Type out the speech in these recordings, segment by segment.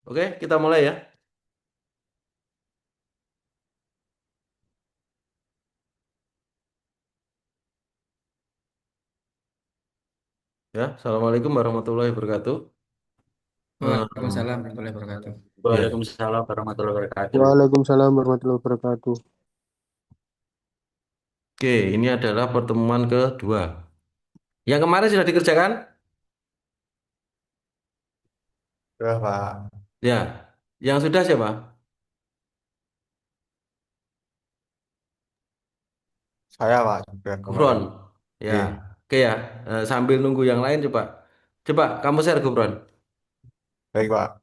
Oke, kita mulai ya. Ya, Assalamualaikum warahmatullahi wabarakatuh. Hmm, Waalaikumsalam warahmatullahi wabarakatuh. ya. Waalaikumsalam warahmatullahi wabarakatuh. Waalaikumsalam warahmatullahi wabarakatuh. Oke, ini adalah pertemuan kedua. Yang kemarin sudah dikerjakan? Ya, Pak. Ya. Yang sudah siapa? Saya, Pak, juga Gufron. kemarin. Ya. Iya. Oke ya. Sambil nunggu yang lain coba. Coba kamu share Gufron. Baik, Pak.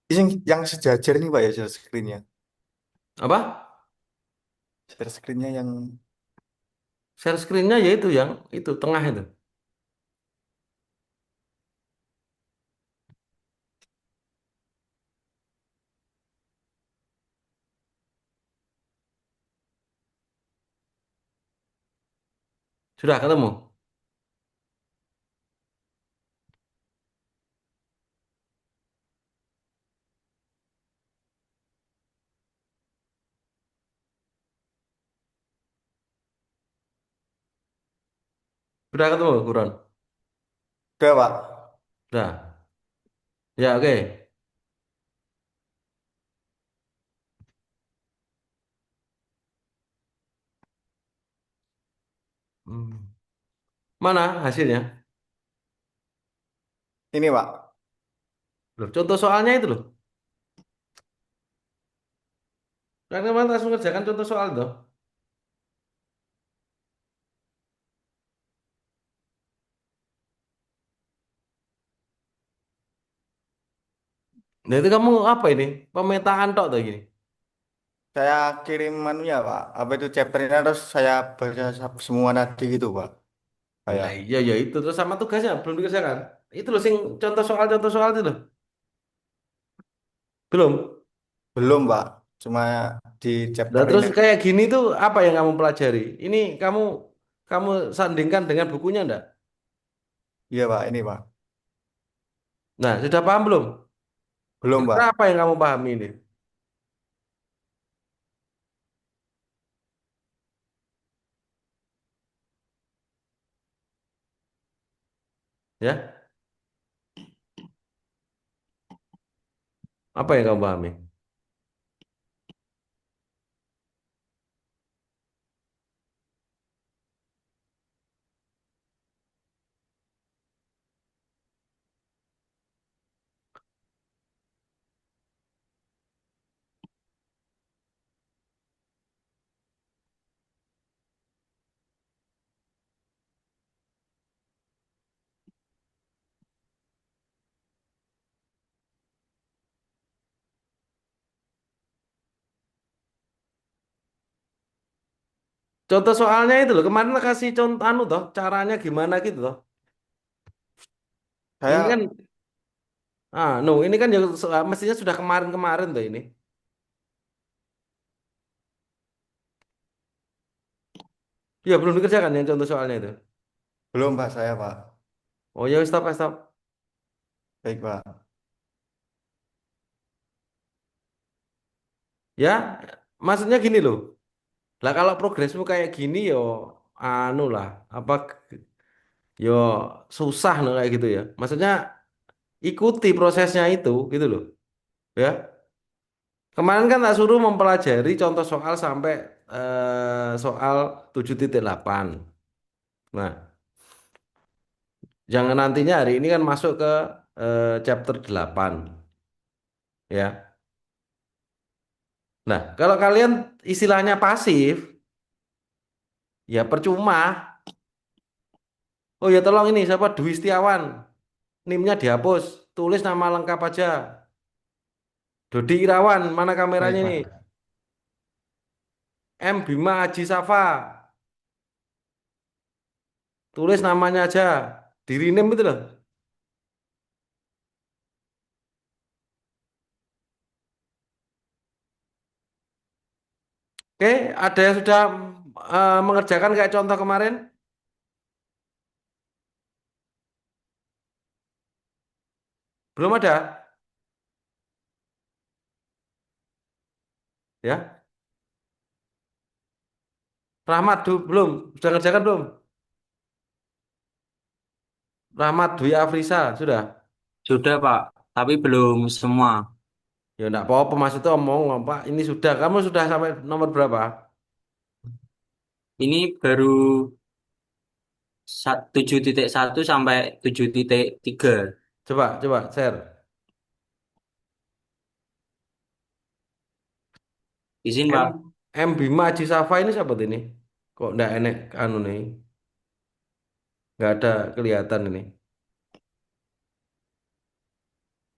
Ini yang sejajar nih, Pak, ya, share screen-nya. Apa? Share screen-nya yang... Share screen-nya yaitu yang itu tengah itu. Sudah ketemu? Sudah ketemu Gufron? Udah, Pak. Sudah. Ya, oke. Hmm. Mana hasilnya? Ini, Pak. Loh, contoh soalnya itu loh. Kan kemarin langsung kerjakan contoh soal itu. Nah itu kamu apa ini? Pemetaan tok tuh gini. Saya kirim manunya, Pak. Apa itu chapter-nya, terus saya baca semua tadi gitu, Pak. Lah Kayak, iya ya itu terus sama tugasnya belum dikerjakan. Itu loh sing contoh soal itu loh. Belum. belum, Pak. Cuma di Nah chapter terus ini. kayak gini tuh apa yang kamu pelajari? Ini kamu kamu sandingkan dengan bukunya enggak? Iya, Pak. Ini, Pak. Nah, sudah paham belum? Belum, Kira Pak. apa yang kamu pahami ini? Ya, apa yang kamu pahami? Contoh soalnya itu loh. Kemarin kasih contoh anu toh, caranya gimana gitu toh. Ini kan Saya no, ini kan ya mestinya sudah kemarin-kemarin tuh ini. Ya belum dikerjakan yang contoh soalnya itu. belum, Pak. Saya, Pak. Oh ya stop stop. Baik, Pak. Ya, maksudnya gini loh. Lah kalau progresmu kayak gini yo anu lah, apa yo susah loh kayak gitu ya. Maksudnya ikuti prosesnya itu gitu loh. Ya. Kemarin kan tak suruh mempelajari contoh soal sampai soal 7.8. Nah, jangan nantinya hari ini kan masuk ke chapter 8 ya. Nah, kalau kalian istilahnya pasif, ya percuma. Oh ya tolong ini siapa Dwi Setiawan. NIM-nya dihapus. Tulis nama lengkap aja. Dodi Irawan, mana kameranya Baik, ini? Pak. M Bima Aji Safa. Tulis namanya aja. Di rename itu loh. Oke, ada yang sudah mengerjakan kayak contoh kemarin? Belum ada, ya. Rahmat belum. Sudah ngerjakan belum? Rahmat Dwi Afrisa sudah. Sudah, Pak, tapi belum semua. Ya enggak apa-apa maksudnya omong Pak. Ini sudah. Kamu sudah sampai nomor berapa? Ini baru 7.1 sampai 7.3. Coba coba share. Izin, M Pak. M Bima Aji Safa ini siapa tuh ini? Kok enggak enek anu nih? Enggak ada kelihatan ini.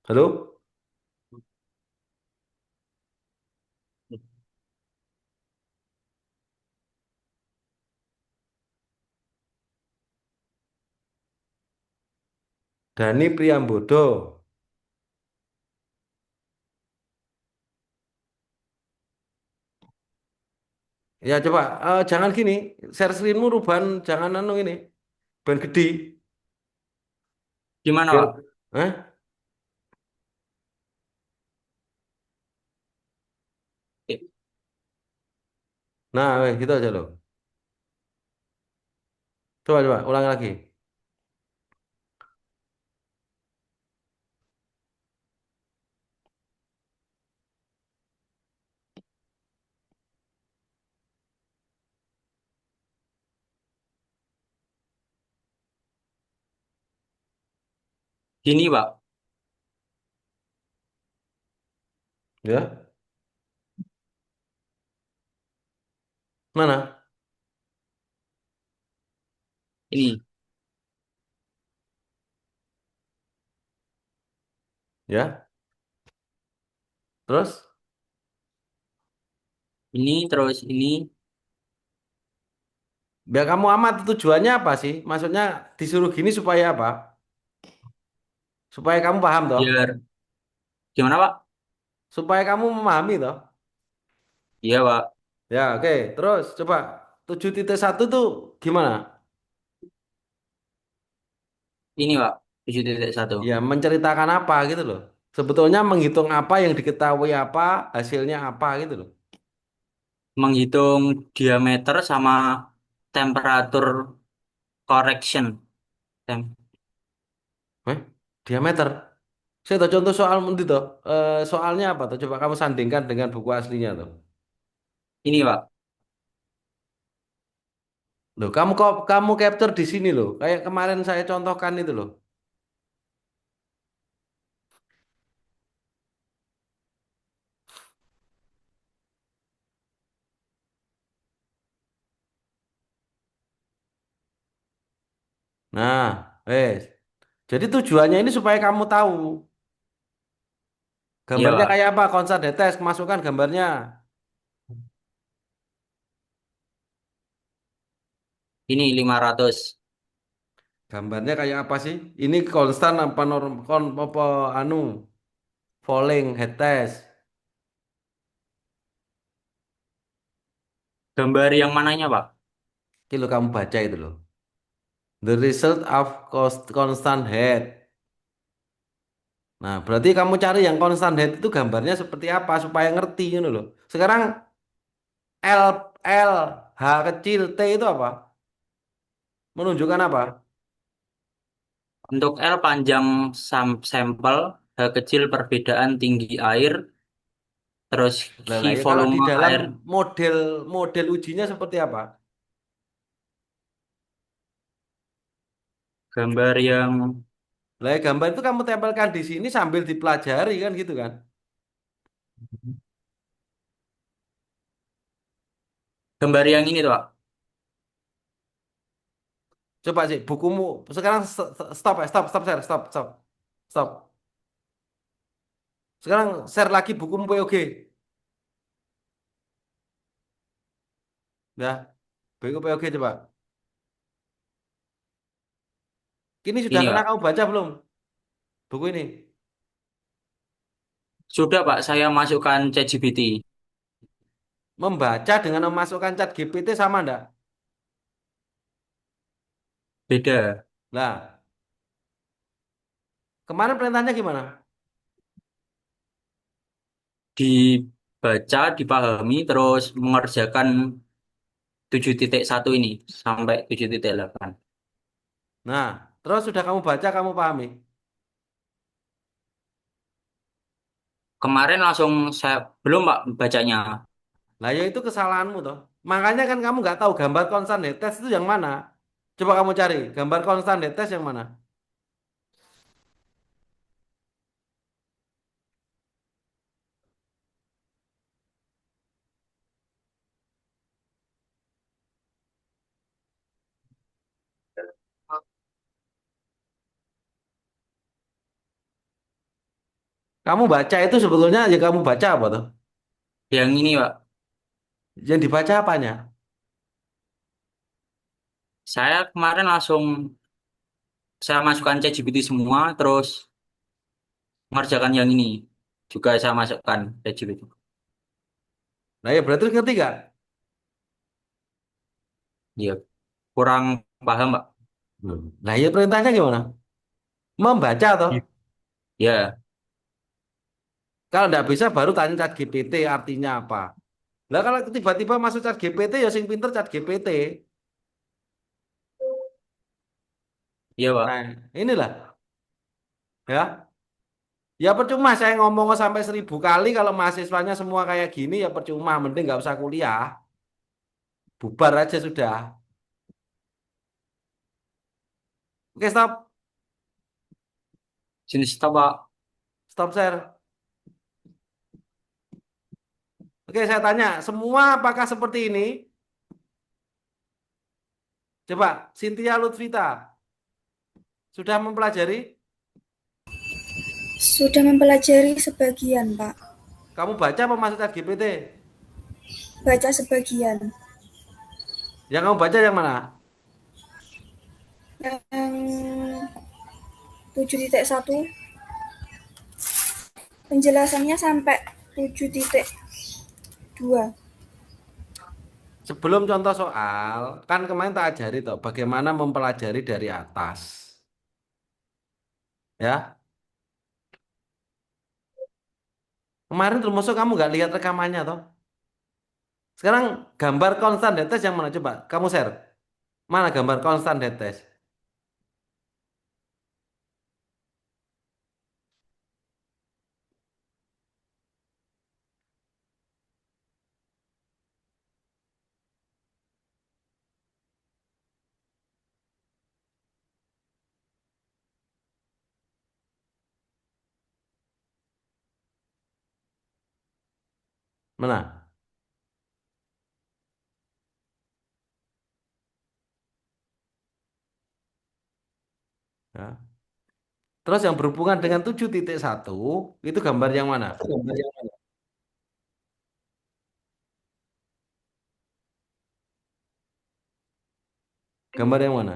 Halo? Dani Priambodo. Ya coba jangan gini. Share screenmu ruban jangan anu ini. Ben gede. Gimana, Biar Pak? Hah? Eh, Nah, gitu aja loh. Coba ulang lagi. Gini, Pak. Ya. Mana? Ini. Ya. Terus? Ini terus ini Biar kamu amat tujuannya apa sih? Maksudnya disuruh gini supaya apa? Supaya kamu paham toh? biar gimana, Pak? Supaya kamu memahami toh? Iya, Pak. Ya, oke. Terus coba 7.1 tuh gimana? Ini, Pak. 7.1. Ya, menceritakan apa gitu loh. Sebetulnya menghitung apa yang diketahui apa, hasilnya apa gitu loh. Menghitung diameter sama temperatur correction. Tem Eh, diameter. Saya tahu contoh soal nanti toh. Soalnya apa tuh? Coba kamu sandingkan dengan buku aslinya tuh. ini, Pak. Loh, kamu capture di sini loh. Kayak kemarin saya contohkan itu loh. Nah, jadi tujuannya ini supaya kamu tahu Iya, gambarnya Pak. kayak apa, konsa masukkan gambarnya. Ini 500. Gambarnya kayak apa sih? Ini konstan apa norm apa anu falling head test. Gambar yang mananya, Pak? Kilo kamu baca itu loh. The result of constant head. Nah, berarti kamu cari yang constant head itu gambarnya seperti apa supaya ngerti gitu loh. Sekarang L L H kecil T itu apa? Menunjukkan apa? Untuk L panjang sampel, H kecil perbedaan tinggi air, terus Lah, Q ya kalau di volume dalam air. model model ujinya seperti apa? Gambar yang Lah, ya gambar itu kamu tempelkan di sini sambil dipelajari kan gitu kan? gambar yang ini tuh, Pak. Coba sih bukumu sekarang stop ya, stop share, stop. Stop. Sekarang share lagi bukumu POG. Dah, buku POG coba. Kini sudah Ini, pernah Pak. kamu baca belum buku ini? Sudah, Pak, saya masukkan ChatGPT. Membaca dengan memasukkan chat GPT sama enggak? Beda. Lah, Kemarin perintahnya gimana? Dibaca, dipahami, terus mengerjakan 7.1 ini sampai 7.8. Nah, terus sudah kamu baca, kamu pahami. Kemarin langsung saya belum Pak bacanya. Lah ya itu kesalahanmu toh. Makanya kan kamu nggak tahu gambar konstan netes itu yang mana. Coba kamu cari gambar konstan netes yang mana. Kamu baca itu sebetulnya ya kamu baca apa toh? Yang ini Pak, Yang dibaca apanya? saya kemarin langsung saya masukkan ChatGPT semua, terus mengerjakan yang ini juga saya masukkan ChatGPT. Nah ya berarti ngerti gak? Iya, kurang paham Pak. Nah ya perintahnya gimana? Membaca toh. Iya. Ya, Kalau nggak bisa baru tanya Chat GPT artinya apa. Lah kalau tiba-tiba masuk Chat GPT ya sing pinter Chat GPT. iya Pak. Nah inilah ya. Ya percuma saya ngomong sampai 1000 kali kalau mahasiswanya semua kayak gini ya percuma. Mending nggak usah kuliah. Bubar aja sudah. Oke stop. Sini stop Pak. Stop share. Oke saya tanya. Semua apakah seperti ini? Coba Cynthia Lutfita. Sudah mempelajari? Sudah mempelajari sebagian, Pak. Kamu baca apa masuk Chat GPT? Baca sebagian. Yang kamu baca yang mana? Yang 7.1 penjelasannya sampai 7.2. Sebelum contoh soal, kan kemarin tak ajari toh bagaimana mempelajari dari atas. Ya, kemarin termasuk kamu nggak lihat rekamannya toh. Sekarang gambar konstan datas yang mana coba? Kamu share. Mana gambar konstan datas? Mana? Ya. Terus yang berhubungan dengan 7.1 itu gambar yang mana? Gambar yang mana?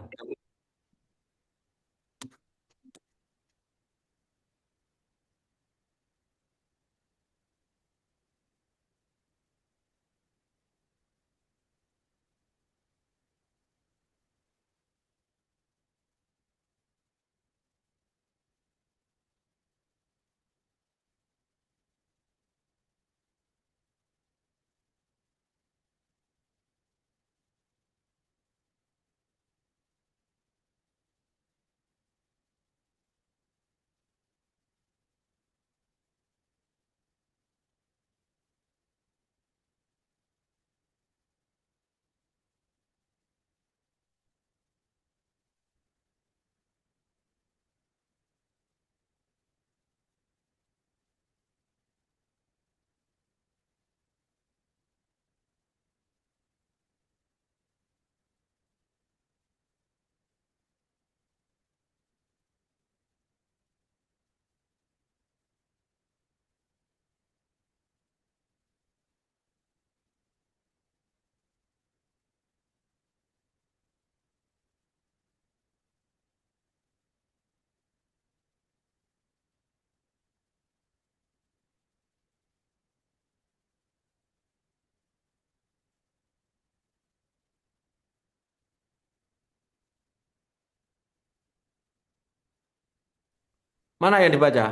Mana yang dibaca?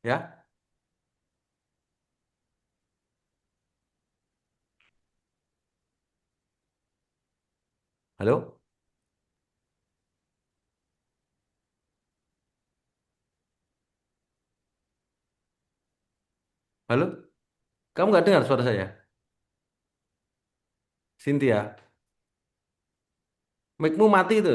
Ya, halo, halo. Kamu nggak dengar suara saya, Cynthia? Mic-mu mati itu.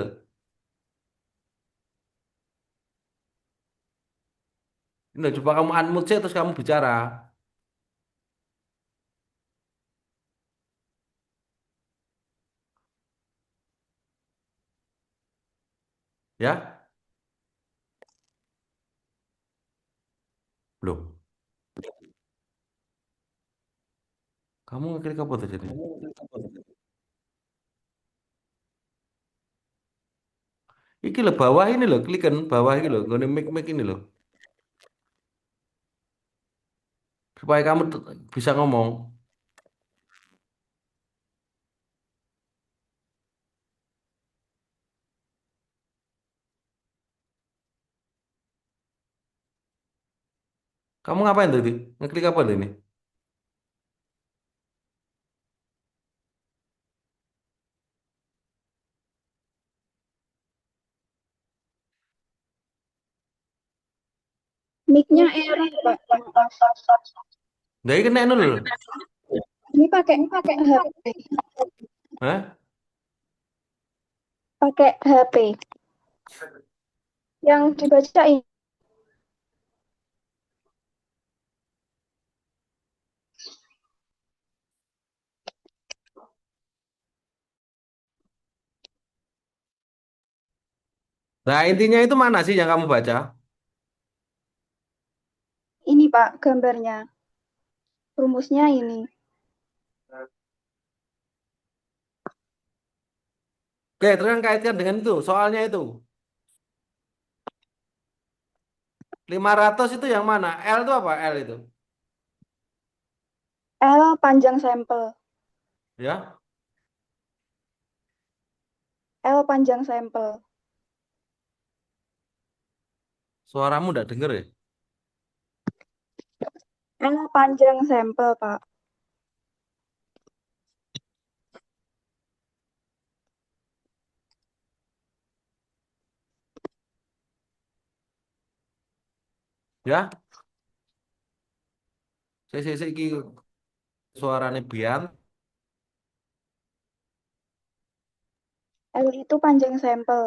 Ini coba kamu unmute sih, terus kamu bicara. Ya, belum. Kamu ngeklik apa tuh jadi? Iki loh bawah ini loh, klikan bawah ini loh, gue mic ini loh, supaya kamu bisa ngomong. Kamu ngapain tadi? Ngeklik apa tuh ini? Mic-nya error, Pak. Nah, ini kena nul. Ini pakai HP. Hah? Pakai HP. Yang dibaca ini. Nah, intinya itu mana sih yang kamu baca? Ini, Pak, gambarnya. Rumusnya ini. Oke, terus kan kaitkan dengan itu, soalnya itu. 500 itu yang mana? L itu apa? L itu. L panjang sampel. Ya, L panjang sampel. suaramu udah denger ya? L panjang sampel, Pak. Ya, saya iki suaranya Bian. L itu panjang sampel.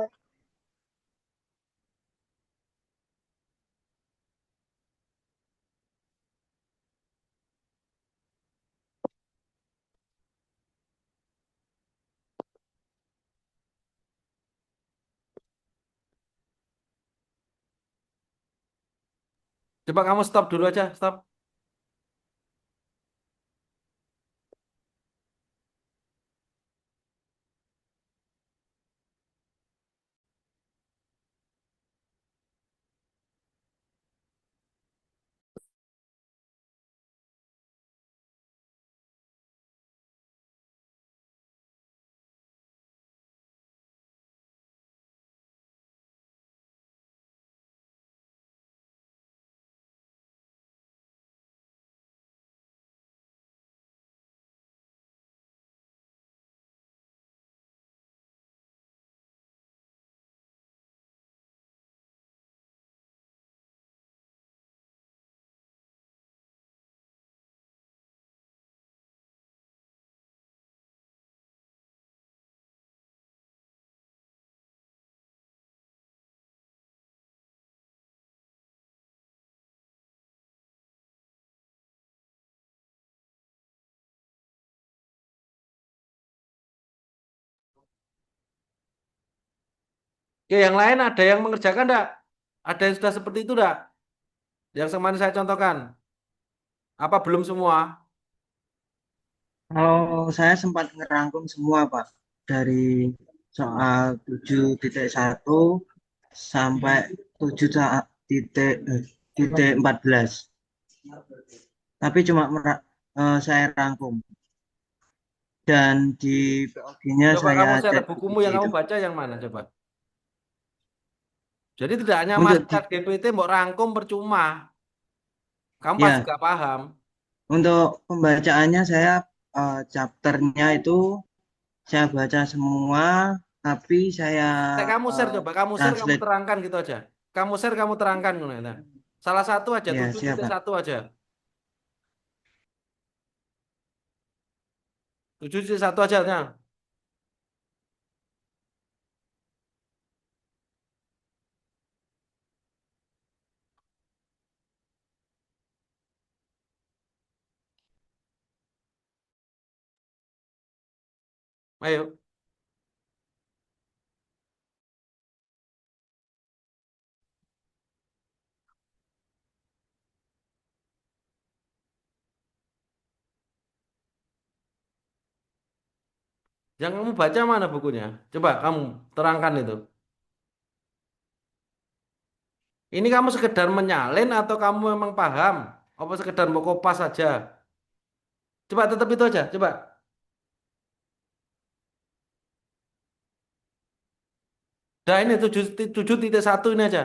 Coba kamu stop dulu aja, stop. Oke, yang lain ada yang mengerjakan enggak? Ada yang sudah seperti itu enggak? Yang kemarin saya contohkan. Apa belum semua? Kalau saya sempat ngerangkum semua, Pak, dari soal 7.1 sampai 7.14. Tapi cuma saya rangkum. dan di POG-nya Coba saya kamu share chat bukumu GPT yang kamu itu. baca yang mana coba. Jadi tidak hanya Mas Untuk Chat di GPT mau rangkum percuma. Kamu pasti ya, gak paham. untuk pembacaannya saya chapternya itu saya baca semua, tapi saya Kamu share eh, coba, kamu share kamu translate. terangkan gitu aja. Kamu share kamu terangkan ngono ya. Nah. Salah satu aja, Ya, tujuh titik siapa? satu aja. 7,1 aja. Nah. Ayo. Yang kamu baca mana bukunya? Coba kamu terangkan itu. Ini kamu sekedar menyalin atau kamu memang paham? Apa sekedar mau kopas saja? Coba tetap itu aja. Coba. Nah ini 7,1 ini aja.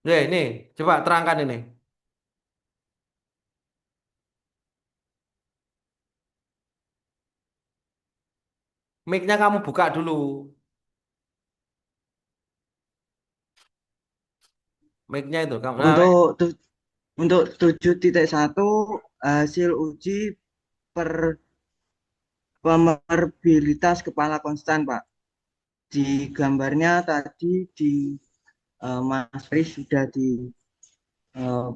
Ya ini. Coba terangkan ini. Mic-nya kamu buka dulu. Mic-nya itu. Kamu, nah, Untuk tu- untuk 7.1 hasil uji per pemerbilitas kepala konstan, Pak. Di gambarnya tadi di Mas Pris sudah di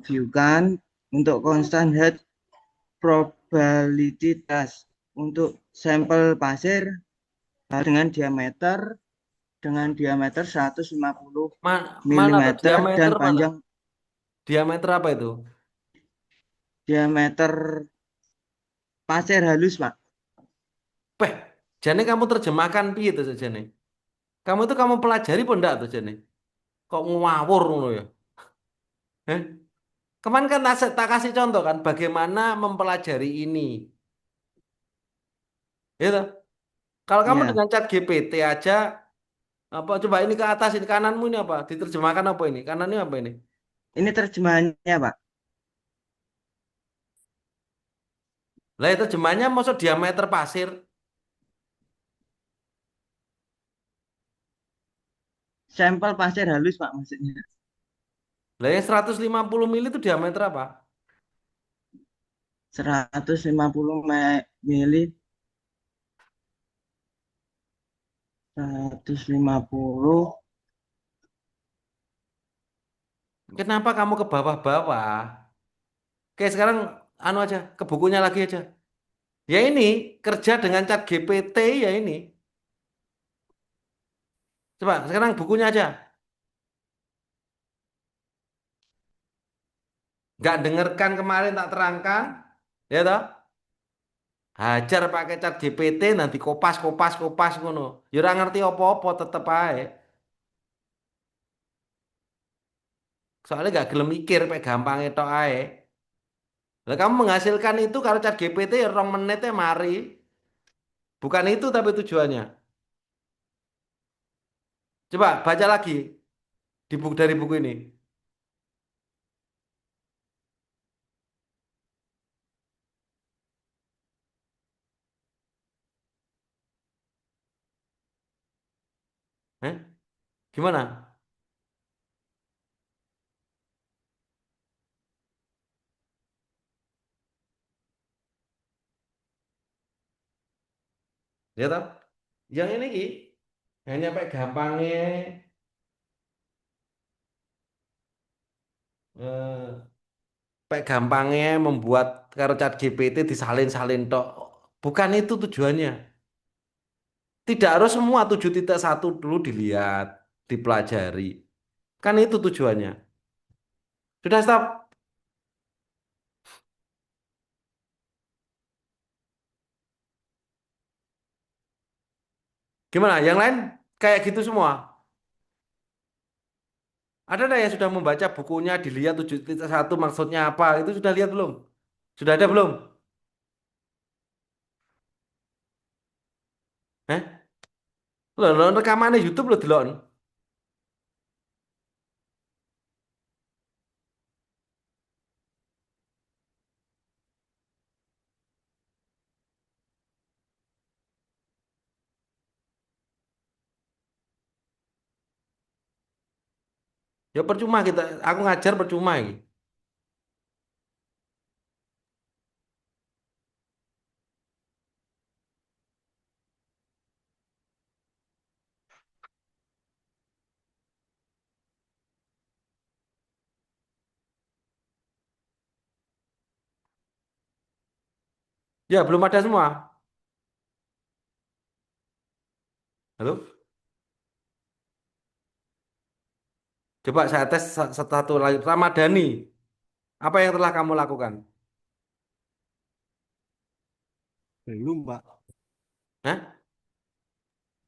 viewkan untuk konstan head probability test untuk sampel pasir dengan diameter 150 mana tuh mm dan diameter mana? panjang Diameter apa itu? diameter pasir halus, Pak. Peh, jadi kamu terjemahkan piye itu saja nih? Kamu itu kamu pelajari pun enggak tuh jadi? Kok ngawur ngono ya? Eh? Kemarin kan tak kasih contoh kan bagaimana mempelajari ini. Gitu. Kalau kamu Iya, dengan chat GPT aja apa coba ini ke atas ini kananmu ini apa? Diterjemahkan apa ini? Kanannya apa ini? ini terjemahannya, Pak. Lah itu terjemahnya maksud diameter pasir. Sampel pasir halus, Pak, maksudnya. Lah yang 150 mili itu diameter apa? 150 mili, 150. Kenapa kamu ke bawah-bawah? Oke, sekarang anu aja, ke bukunya lagi aja. Ya ini, kerja dengan chat GPT ya ini. Coba sekarang bukunya aja. Nggak dengarkan kemarin tak terangkan, ya toh? Hajar pakai chat GPT nanti kopas kopas kopas ngono. Ya ora ngerti apa-apa tetep ae. Soalnya nggak gelem mikir pakai gampang tok ae. Lah kamu menghasilkan itu kalau chat GPT ya 2 menitnya mari. Bukan itu tapi tujuannya. Coba baca lagi di buku dari buku ini. Eh? Gimana? Ya toh? Yang ini ki hanya pakai gampangnya gampangnya membuat karo chat GPT disalin-salin tok. Bukan itu tujuannya. Tidak harus semua 7,1 dulu dilihat, dipelajari. Kan itu tujuannya. Sudah stop. Gimana? Yang lain kayak gitu semua. Ada nggak yang sudah membaca bukunya, dilihat 7.1 maksudnya apa? Itu sudah lihat belum? Sudah ada belum? Eh? Loh, rekamannya YouTube lo delok. Ya percuma kita, aku ngajar percuma ini. Ya belum ada semua. Halo? Coba saya tes satu lagi. Ramadhani, apa yang telah kamu lakukan? Belum, Pak. Hah?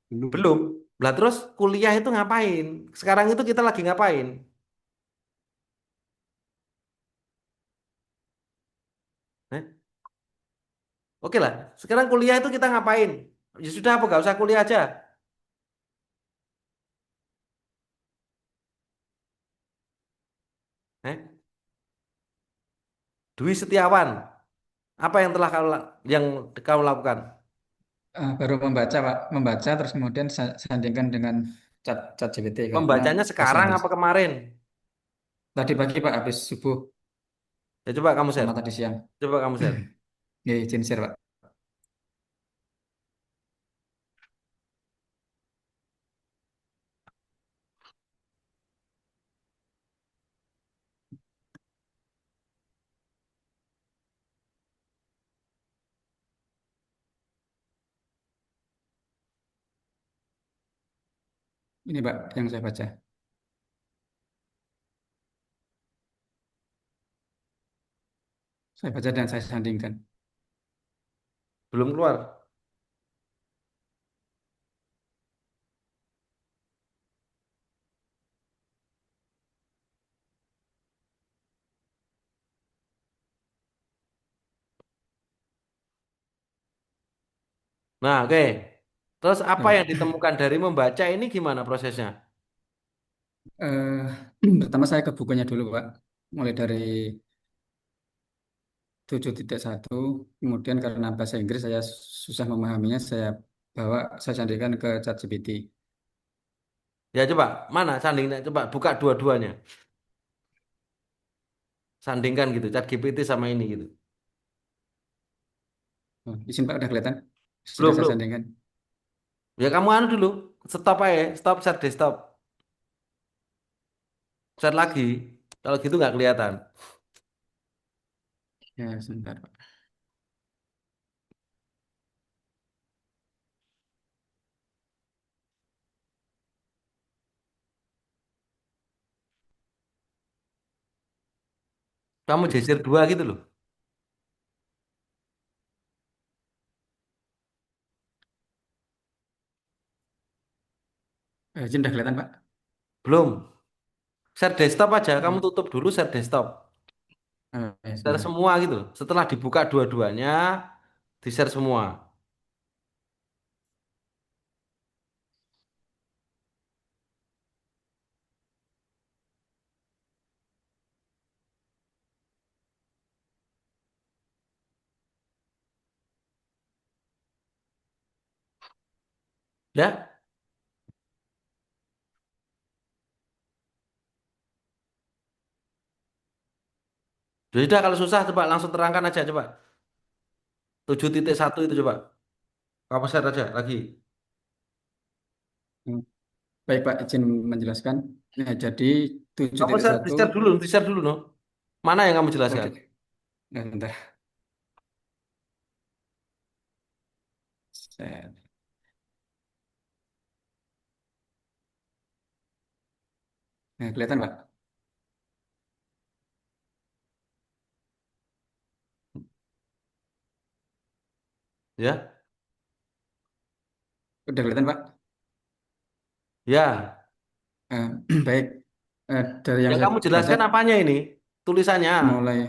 Belum. Belum. Lah terus kuliah itu ngapain? Sekarang itu kita lagi ngapain? Eh? Oke lah. Sekarang kuliah itu kita ngapain? Ya sudah apa gak usah kuliah aja. Eh? Dwi Setiawan, apa yang telah yang kamu lakukan? Baru membaca, Pak. Membaca terus kemudian sandingkan dengan chat GPT karena Membacanya bahasa sekarang Inggris. apa kemarin? Tadi pagi, Pak, habis subuh Ya coba kamu share. sama tadi siang. Coba kamu share. Ya, izin share, Pak. Ini, Pak, yang saya baca. Saya baca dan saya sandingkan. Belum keluar. Nah, oke. Terus apa Ya, yang Pak. ditemukan dari membaca ini gimana prosesnya? Eh, pertama saya ke bukunya dulu, Pak. Mulai dari 7.1, kemudian karena bahasa Inggris saya susah memahaminya, saya sandingkan ke ChatGPT. Ya coba, mana sandingnya? Coba buka dua-duanya. Sandingkan gitu, ChatGPT sama ini gitu. Oh, izin, Pak, udah kelihatan? Sudah Belum, saya belum. sandingkan. Ya kamu anu dulu, stop aja, stop, share deh, stop. Share lagi. Kalau gitu nggak kelihatan. Ya, sebentar, Pak. Kamu geser dua gitu loh. Izin udah kelihatan, Pak? Belum. Share desktop aja, kamu Hmm. tutup dulu share desktop. Ya, Share sebentar. semua gitu loh. Setelah dibuka dua-duanya, di-share semua. Ya, ya sudah kalau susah coba langsung terangkan aja coba. 7.1 itu coba. Kamu share aja lagi. Hmm. Baik, Pak, izin menjelaskan. Ya, jadi tujuh Kamu titik share, satu. di-share dulu no. Mana yang kamu Oh, jelaskan? nah, bentar. Set. Nah, kelihatan, Pak? Ya, Udah kelihatan, Pak? ya. Eh, baik. Dari yang Yang saya kamu baca jelaskan apanya ini? Tulisannya. mulai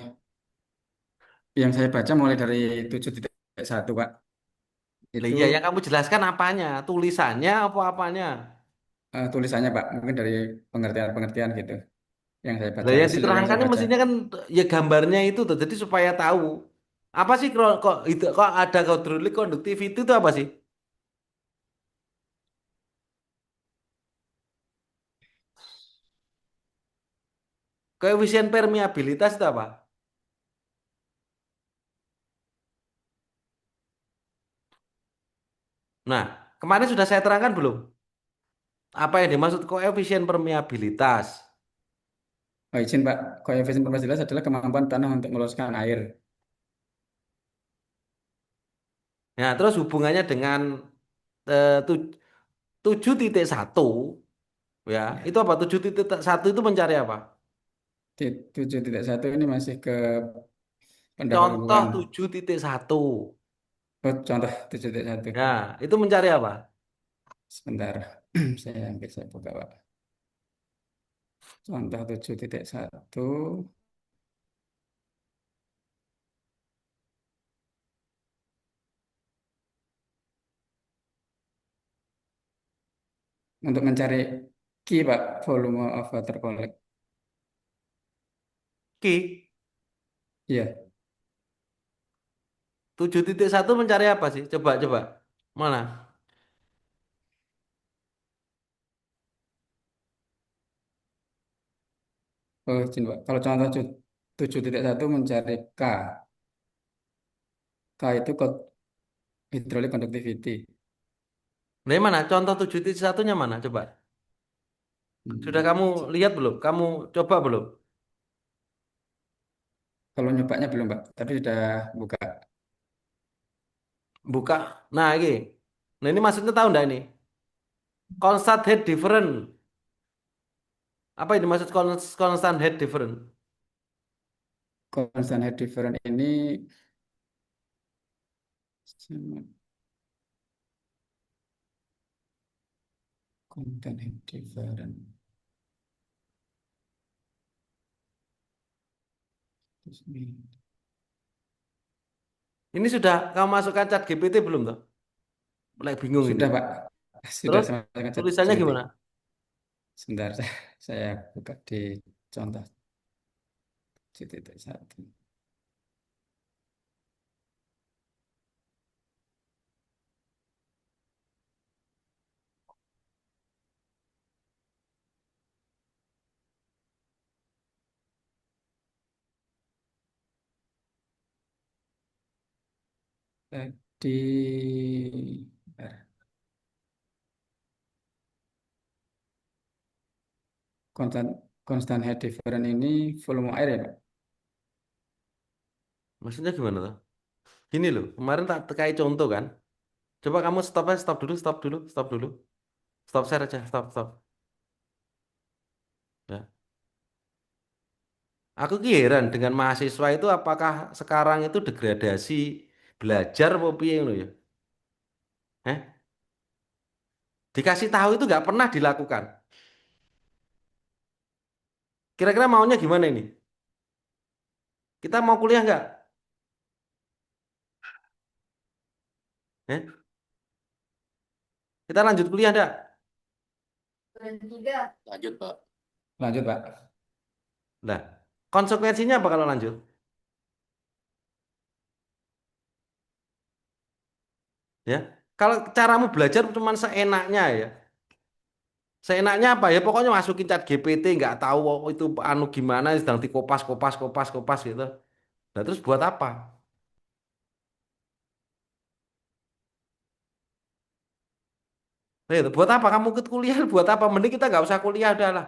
yang saya baca mulai dari 7.1 Pak. Lah Itu iya, yang kamu jelaskan apanya? Tulisannya apa apanya? tulisannya Pak, mungkin dari pengertian-pengertian gitu yang saya baca, Lah yang hasil dari yang diterangkan saya ini baca. mestinya kan ya gambarnya itu tuh, jadi supaya tahu. Apa sih kok itu kok ada hydraulic conductivity itu apa sih? Koefisien permeabilitas itu apa? Nah, kemarin sudah saya terangkan belum? Apa yang dimaksud koefisien permeabilitas? Oh, izin Pak, koefisien jelas adalah kemampuan tanah untuk meloloskan air. Nah, terus hubungannya dengan eh, tu- 7.1 ya, Ya. itu apa? 7.1 itu mencari apa? 7.1 ini masih ke Contoh pendahuluan. 7.1. Oh, contoh 7.1. Ya, itu mencari apa? Sebentar, saya buka Pak. Contoh 7.1 untuk mencari Q Pak, volume of water collect. Ki, Iya, 7.1 mencari apa sih? Coba, coba. Mana? oh izin Pak. Kalau contoh 7.1 mencari K. K itu hydraulic conductivity. Nah, mana? Contoh 7.1-nya mana? Coba. Sudah Hmm. kamu lihat belum? Kamu coba belum? Kalau nyobanya belum Pak, tapi sudah buka. Buka. Nah, ini. Nah, ini maksudnya tahu enggak ini? Constant head difference. Apa ini maksud constant head difference? Constant head difference ini constant head difference. Ini sudah kamu masukkan chat GPT belum toh? Mulai bingung ini. Sudah Pak, sudah Terus sama dengan tulisannya ChatGPT. gimana? Sebentar, saya buka di contoh 7.1. Tadi bentar. Constant, constant head difference ini volume air ya Pak? Maksudnya gimana toh? Gini loh, kemarin tak tekai contoh kan. Coba kamu stop aja, stop dulu, stop dulu, stop dulu. Stop share aja, stop, stop. Ya. Aku ki heran dengan mahasiswa itu apakah sekarang itu degradasi belajar apa piye ngono ya? Eh? Dikasih tahu itu nggak pernah dilakukan. Kira-kira maunya gimana ini? Kita mau kuliah nggak? Eh? Kita lanjut kuliah nggak? Lanjut, Pak. Lanjut Pak. Nah, konsekuensinya apa kalau lanjut? Ya, kalau caramu belajar cuma seenaknya ya, seenaknya apa ya? Pokoknya masukin chat GPT, nggak tahu oh, itu anu gimana, sedang dikopas, kopas, kopas, kopas gitu. Nah, terus buat apa? Nah, itu buat apa kamu ikut kuliah? Buat apa? Mending kita nggak usah kuliah udah lah.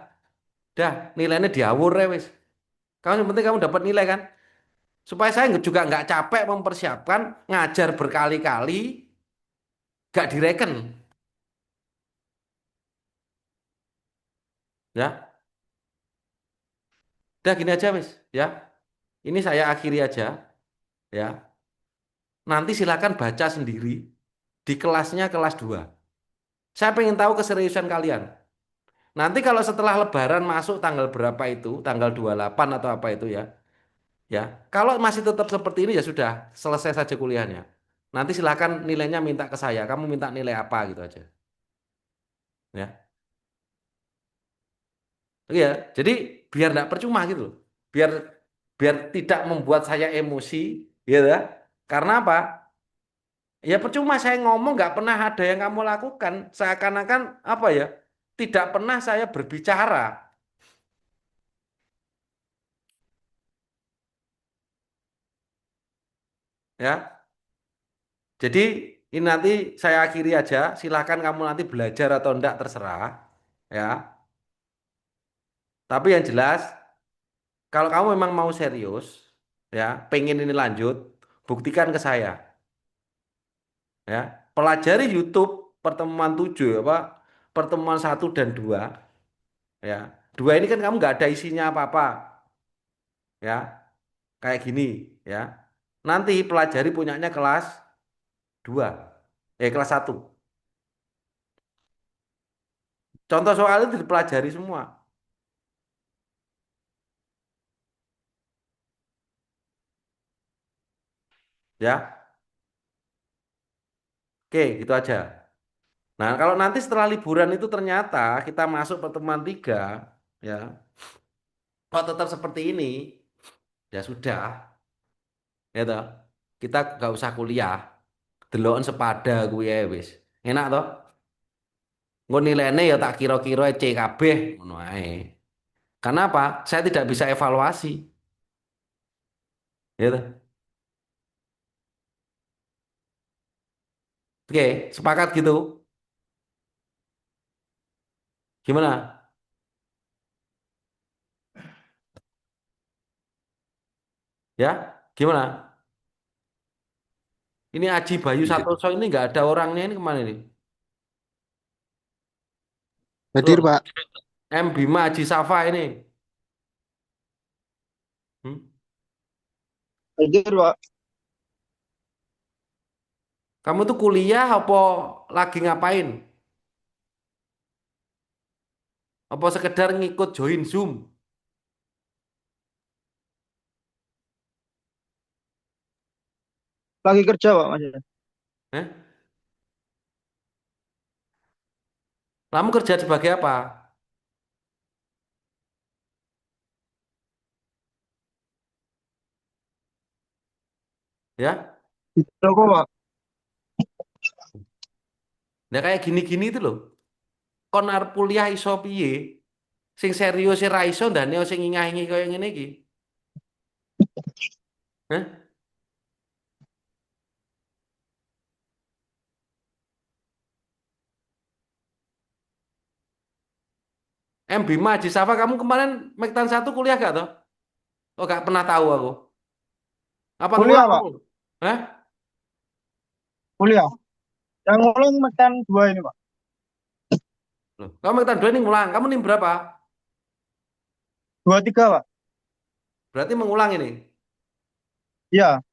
Dah, nilainya diawur ya wis. Kamu yang penting kamu dapat nilai kan? Supaya saya juga nggak capek mempersiapkan ngajar berkali-kali, nggak direken, ya. Udah gini aja wis, ya. Ini saya akhiri aja, ya. Nanti silakan baca sendiri di kelasnya kelas 2. Saya pengen tahu keseriusan kalian. Nanti kalau setelah Lebaran masuk tanggal berapa itu, tanggal 28 atau apa itu ya, ya. Kalau masih tetap seperti ini ya sudah, selesai saja kuliahnya. Nanti silakan nilainya minta ke saya. Kamu minta nilai apa gitu aja. Ya. Ya, jadi biar nggak percuma gitu loh. Biar biar tidak membuat saya emosi, gitu ya. Karena apa? Ya percuma saya ngomong nggak pernah ada yang kamu lakukan. Seakan-akan apa ya? Tidak pernah saya berbicara, ya. Jadi ini nanti saya akhiri aja. Silahkan kamu nanti belajar atau enggak terserah, ya. Tapi yang jelas, kalau kamu memang mau serius, ya, pengen ini lanjut, buktikan ke saya, ya. Pelajari YouTube pertemuan 7, apa, pertemuan 1 dan 2, ya. Dua ini kan kamu nggak ada isinya apa-apa, ya, kayak gini, ya. Nanti pelajari punyanya kelas 2, kelas 1. Contoh soal itu dipelajari semua, ya. Oke, gitu aja. Nah, kalau nanti setelah liburan itu ternyata kita masuk pertemuan 3, ya, kok tetap seperti ini, ya sudah, ya toh. Kita nggak usah kuliah, deloken sepada kuwi ae wis. Enak toh? Engko nilainya ya tak kira-kira C kabeh ngono ae. Karena apa? Saya tidak bisa evaluasi, ya toh. Oke, sepakat gitu. Gimana? Ya? Gimana? Ini Aji Bayu Iya. Satoso ini nggak ada orangnya ini kemana nih? Hadir, Loh, Pak. M Bima Aji Safa ini. Hmm? Hadir, Pak. Kamu tuh kuliah apa lagi ngapain? Apa sekedar ngikut join Zoom? Lagi kerja, Pak, Mas. Eh? Kamu kerja sebagai apa? Ya? Di toko, Pak. Nah kayak gini-gini itu loh. Kon arep kuliah iso piye? Sing serius ra iso ndane sing ngingah-ingi kaya ngene iki. Hah? M Bima Haji Safa kamu kemarin Mektan 1 kuliah gak toh? Oh gak pernah tahu aku. Apa ngulang Kuliah, Pak. kamu? Hah? Kuliah. Yang ngulang mekan 2 ini, Pak. Loh, kamu Mektan 2 ini ngulang. Kamu nih berapa? 23, Pak. Berarti mengulang ini. Iya.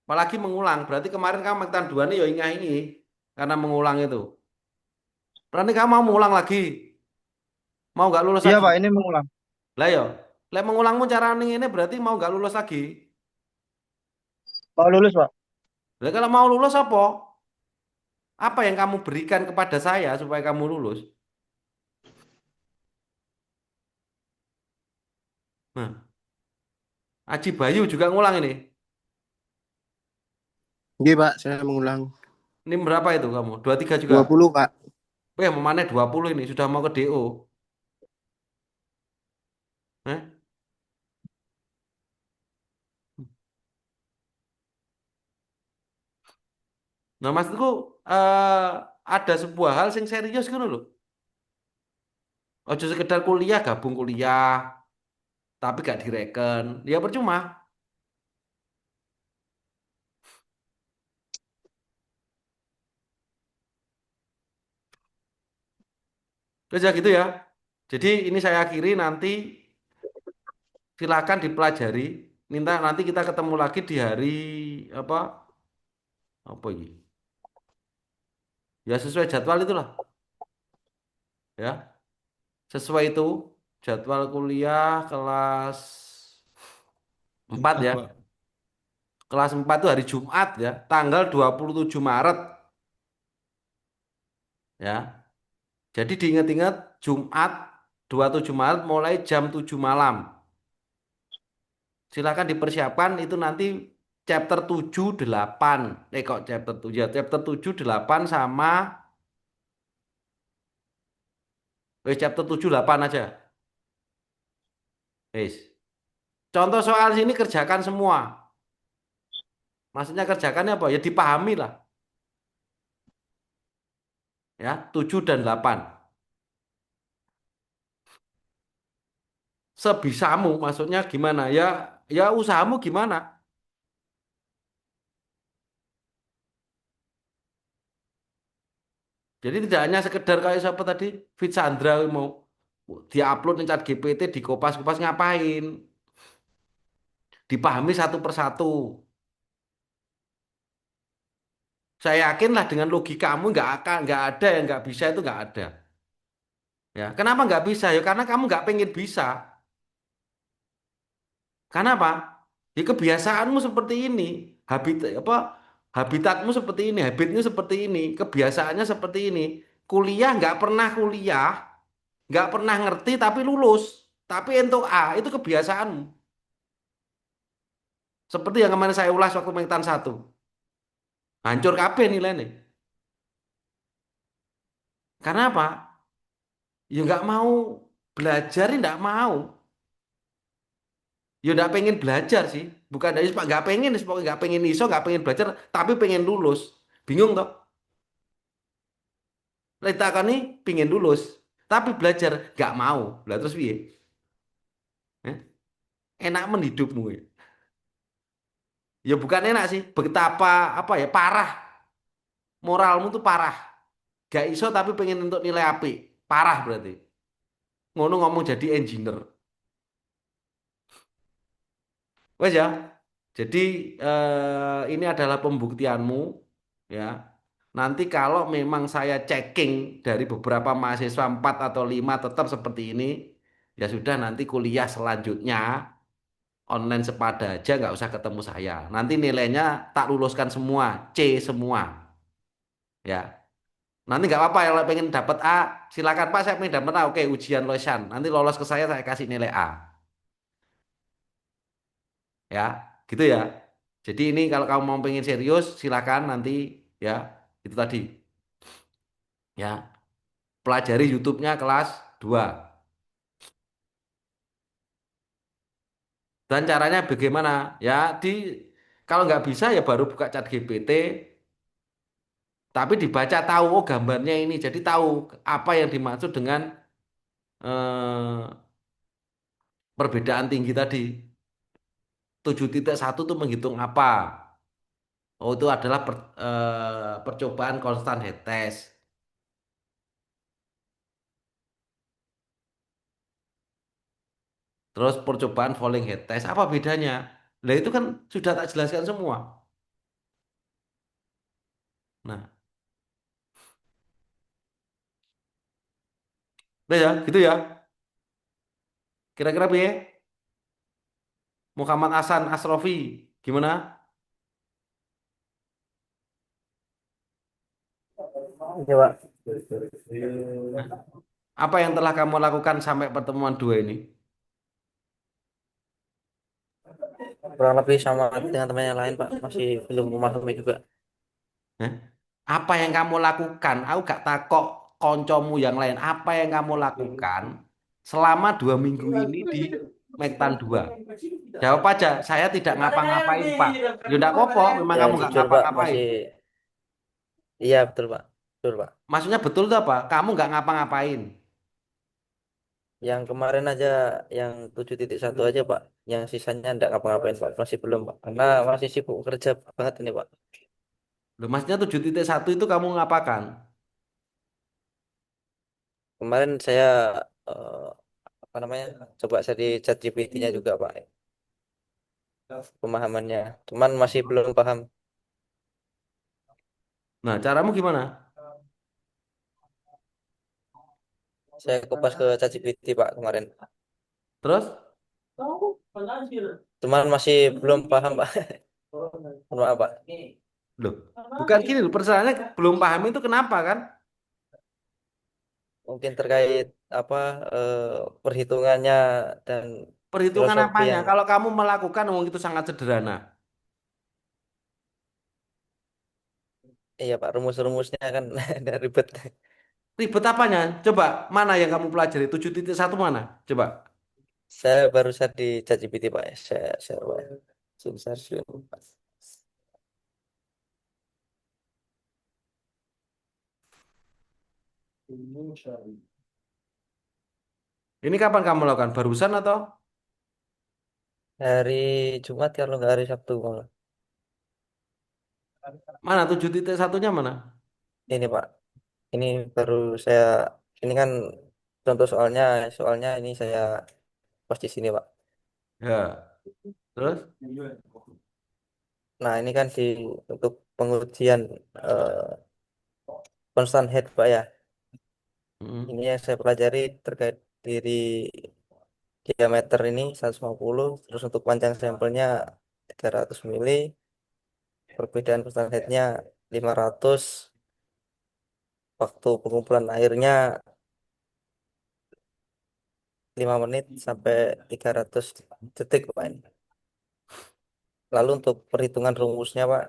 Apalagi mengulang. Berarti kemarin kamu Mektan 2 ini ya ingah-ingi karena mengulang itu. Berarti kamu mau mengulang lagi. Mau nggak lulus Iya, lagi? Pak. Ini mengulang. Lah yo, lek mengulangmu cara ini berarti mau nggak lulus lagi. Mau lulus, Pak. Lah kalau mau lulus apa? Apa yang kamu berikan kepada saya supaya kamu lulus? Nah, Aji Bayu juga ngulang ini. Oke, Pak. Saya mengulang. Ini berapa itu kamu? 23 juga. 20, Pak. Mana 20 ini sudah mau ke DO. Eh? Nah, maksudku ada sebuah hal yang serius kan loh. Ojo sekedar kuliah gabung kuliah tapi gak direken. Ya percuma. Terus ya gitu ya. Jadi ini saya akhiri nanti silakan dipelajari. Minta nanti kita ketemu lagi di hari apa? Apa ini? Ya sesuai jadwal itulah. Ya. sesuai itu jadwal kuliah kelas 4 Empat, ya. Pak. Kelas 4 itu hari Jumat ya, tanggal 27 Maret ya. Jadi diingat-ingat Jumat 27 Maret mulai jam 7 malam. Silakan dipersiapkan itu nanti chapter 7 8. Kok chapter 7 ya, chapter 7 8 sama chapter 7 8 aja. Wis. Contoh soal sini kerjakan semua. Maksudnya kerjakannya apa? Ya dipahami lah. Ya, 7 dan 8. Sebisamu, maksudnya gimana? Ya, ya usahamu gimana? Jadi tidak hanya sekedar kayak siapa tadi, Fit Sandra mau diupload di chat GPT, dikopas-kopas ngapain? Dipahami satu persatu. Saya yakin lah dengan logikamu nggak ada yang nggak bisa itu nggak ada. Ya, kenapa nggak bisa? Ya karena kamu nggak pengen bisa. Karena apa? Ya kebiasaanmu seperti ini, habitatmu seperti ini, habitnya seperti ini, kebiasaannya seperti ini. Kuliah nggak pernah kuliah, nggak pernah ngerti tapi lulus, tapi untuk A itu kebiasaanmu. Seperti yang kemarin saya ulas waktu Medan satu, hancur kabeh nilainya. Karena apa? Ya nggak mau belajar, ya nggak mau. Ya nggak pengen belajar sih, bukan dari nggak pengen, pokoknya nggak pengen iso, nggak pengen belajar, tapi pengen lulus. Bingung toh? Kita kan nih pengen lulus, tapi belajar nggak mau. Lah terus piye? Eh? Enak menhidupmu ya? Ya bukan enak sih, betapa apa ya parah, moralmu tuh parah. Gak iso tapi pengen untuk nilai api, parah berarti. Ngono ngomong jadi engineer. Wes ya. Jadi ini adalah pembuktianmu ya. Nanti kalau memang saya checking dari beberapa mahasiswa 4 atau 5 tetap seperti ini, ya sudah nanti kuliah selanjutnya online sepada aja nggak usah ketemu saya. Nanti nilainya tak luluskan semua, C semua ya. Nanti nggak apa-apa kalau pengen dapat A, silakan Pak saya pengen dapat A, oke ujian losan. Nanti lolos ke saya kasih nilai A ya, gitu ya. Jadi ini kalau kamu mau pengen serius silakan nanti ya itu tadi ya pelajari YouTube-nya kelas 2. Dan caranya bagaimana? Ya di kalau nggak bisa ya baru buka chat GPT, tapi dibaca tahu oh gambarnya ini, jadi tahu apa yang dimaksud dengan eh, perbedaan tinggi tadi. 7,1 itu menghitung apa? Oh itu adalah percobaan constant head test. Terus percobaan falling head test. Apa bedanya? Nah itu kan sudah tak jelaskan semua. Nah, udah ya, gitu ya. Kira-kira piye? Muhammad Hasan Asrofi, gimana? Iya, Pak. Nah, apa yang telah kamu lakukan sampai pertemuan 2 ini? Kurang lebih sama dengan teman yang lain, Pak. Masih belum memahami juga. Hah? Apa yang kamu lakukan? Aku gak takok koncomu yang lain. Apa yang kamu lakukan selama 2 minggu ini di Medan 2? Jawab aja, saya tidak ngapa-ngapain, Pak. Ya enggak apa-apa, memang Ya, kamu nggak jujur, Pak, ngapa-ngapain. masih... Iya, betul, Pak. Betul, Pak. Maksudnya betul itu apa? Kamu nggak ngapa-ngapain. Yang kemarin aja, yang 7.1 aja, Pak. Yang sisanya enggak ngapa-ngapain, Pak. Masih belum, Pak. Karena masih sibuk kerja banget ini, Pak. Loh, maksudnya 7,1 itu kamu ngapakan? Kemarin saya, eh, apa namanya, coba saya di chat GPT-nya juga, Pak. Pemahamannya. Cuman masih belum paham. Nah, caramu gimana? Saya kupas ke ChatGPT Pak kemarin. Terus, Cuman masih belum paham Pak. Mohon maaf Pak. loh, bukan gini loh, persoalannya belum paham itu kenapa kan? Mungkin terkait apa perhitungannya dan Perhitungan filosofi apanya? yang Kalau kamu melakukan, wong itu sangat sederhana. iya Pak rumus-rumusnya kan ada ribet. Ribet apanya? Coba, mana yang kamu pelajari? 7.1 mana? Coba. Saya barusan di ChatGPT Pak. Saya Pak. Sebentar, sebentar. Ini kapan kamu lakukan? Barusan atau Hari Jumat kalau nggak hari Sabtu malah. mana? 7.1-nya mana? Ini Pak. Ini baru saya ini kan contoh soalnya ini saya post di sini Pak. Ya, terus? Nah, ini kan untuk pengujian constant head Pak ya. Mm. Ini yang saya pelajari terkait diri diameter ini 150, terus untuk panjang sampelnya 300 mili, perbedaan constant headnya 500, waktu pengumpulan airnya 5 menit sampai 300 detik Pak ini. Lalu untuk perhitungan rumusnya Pak,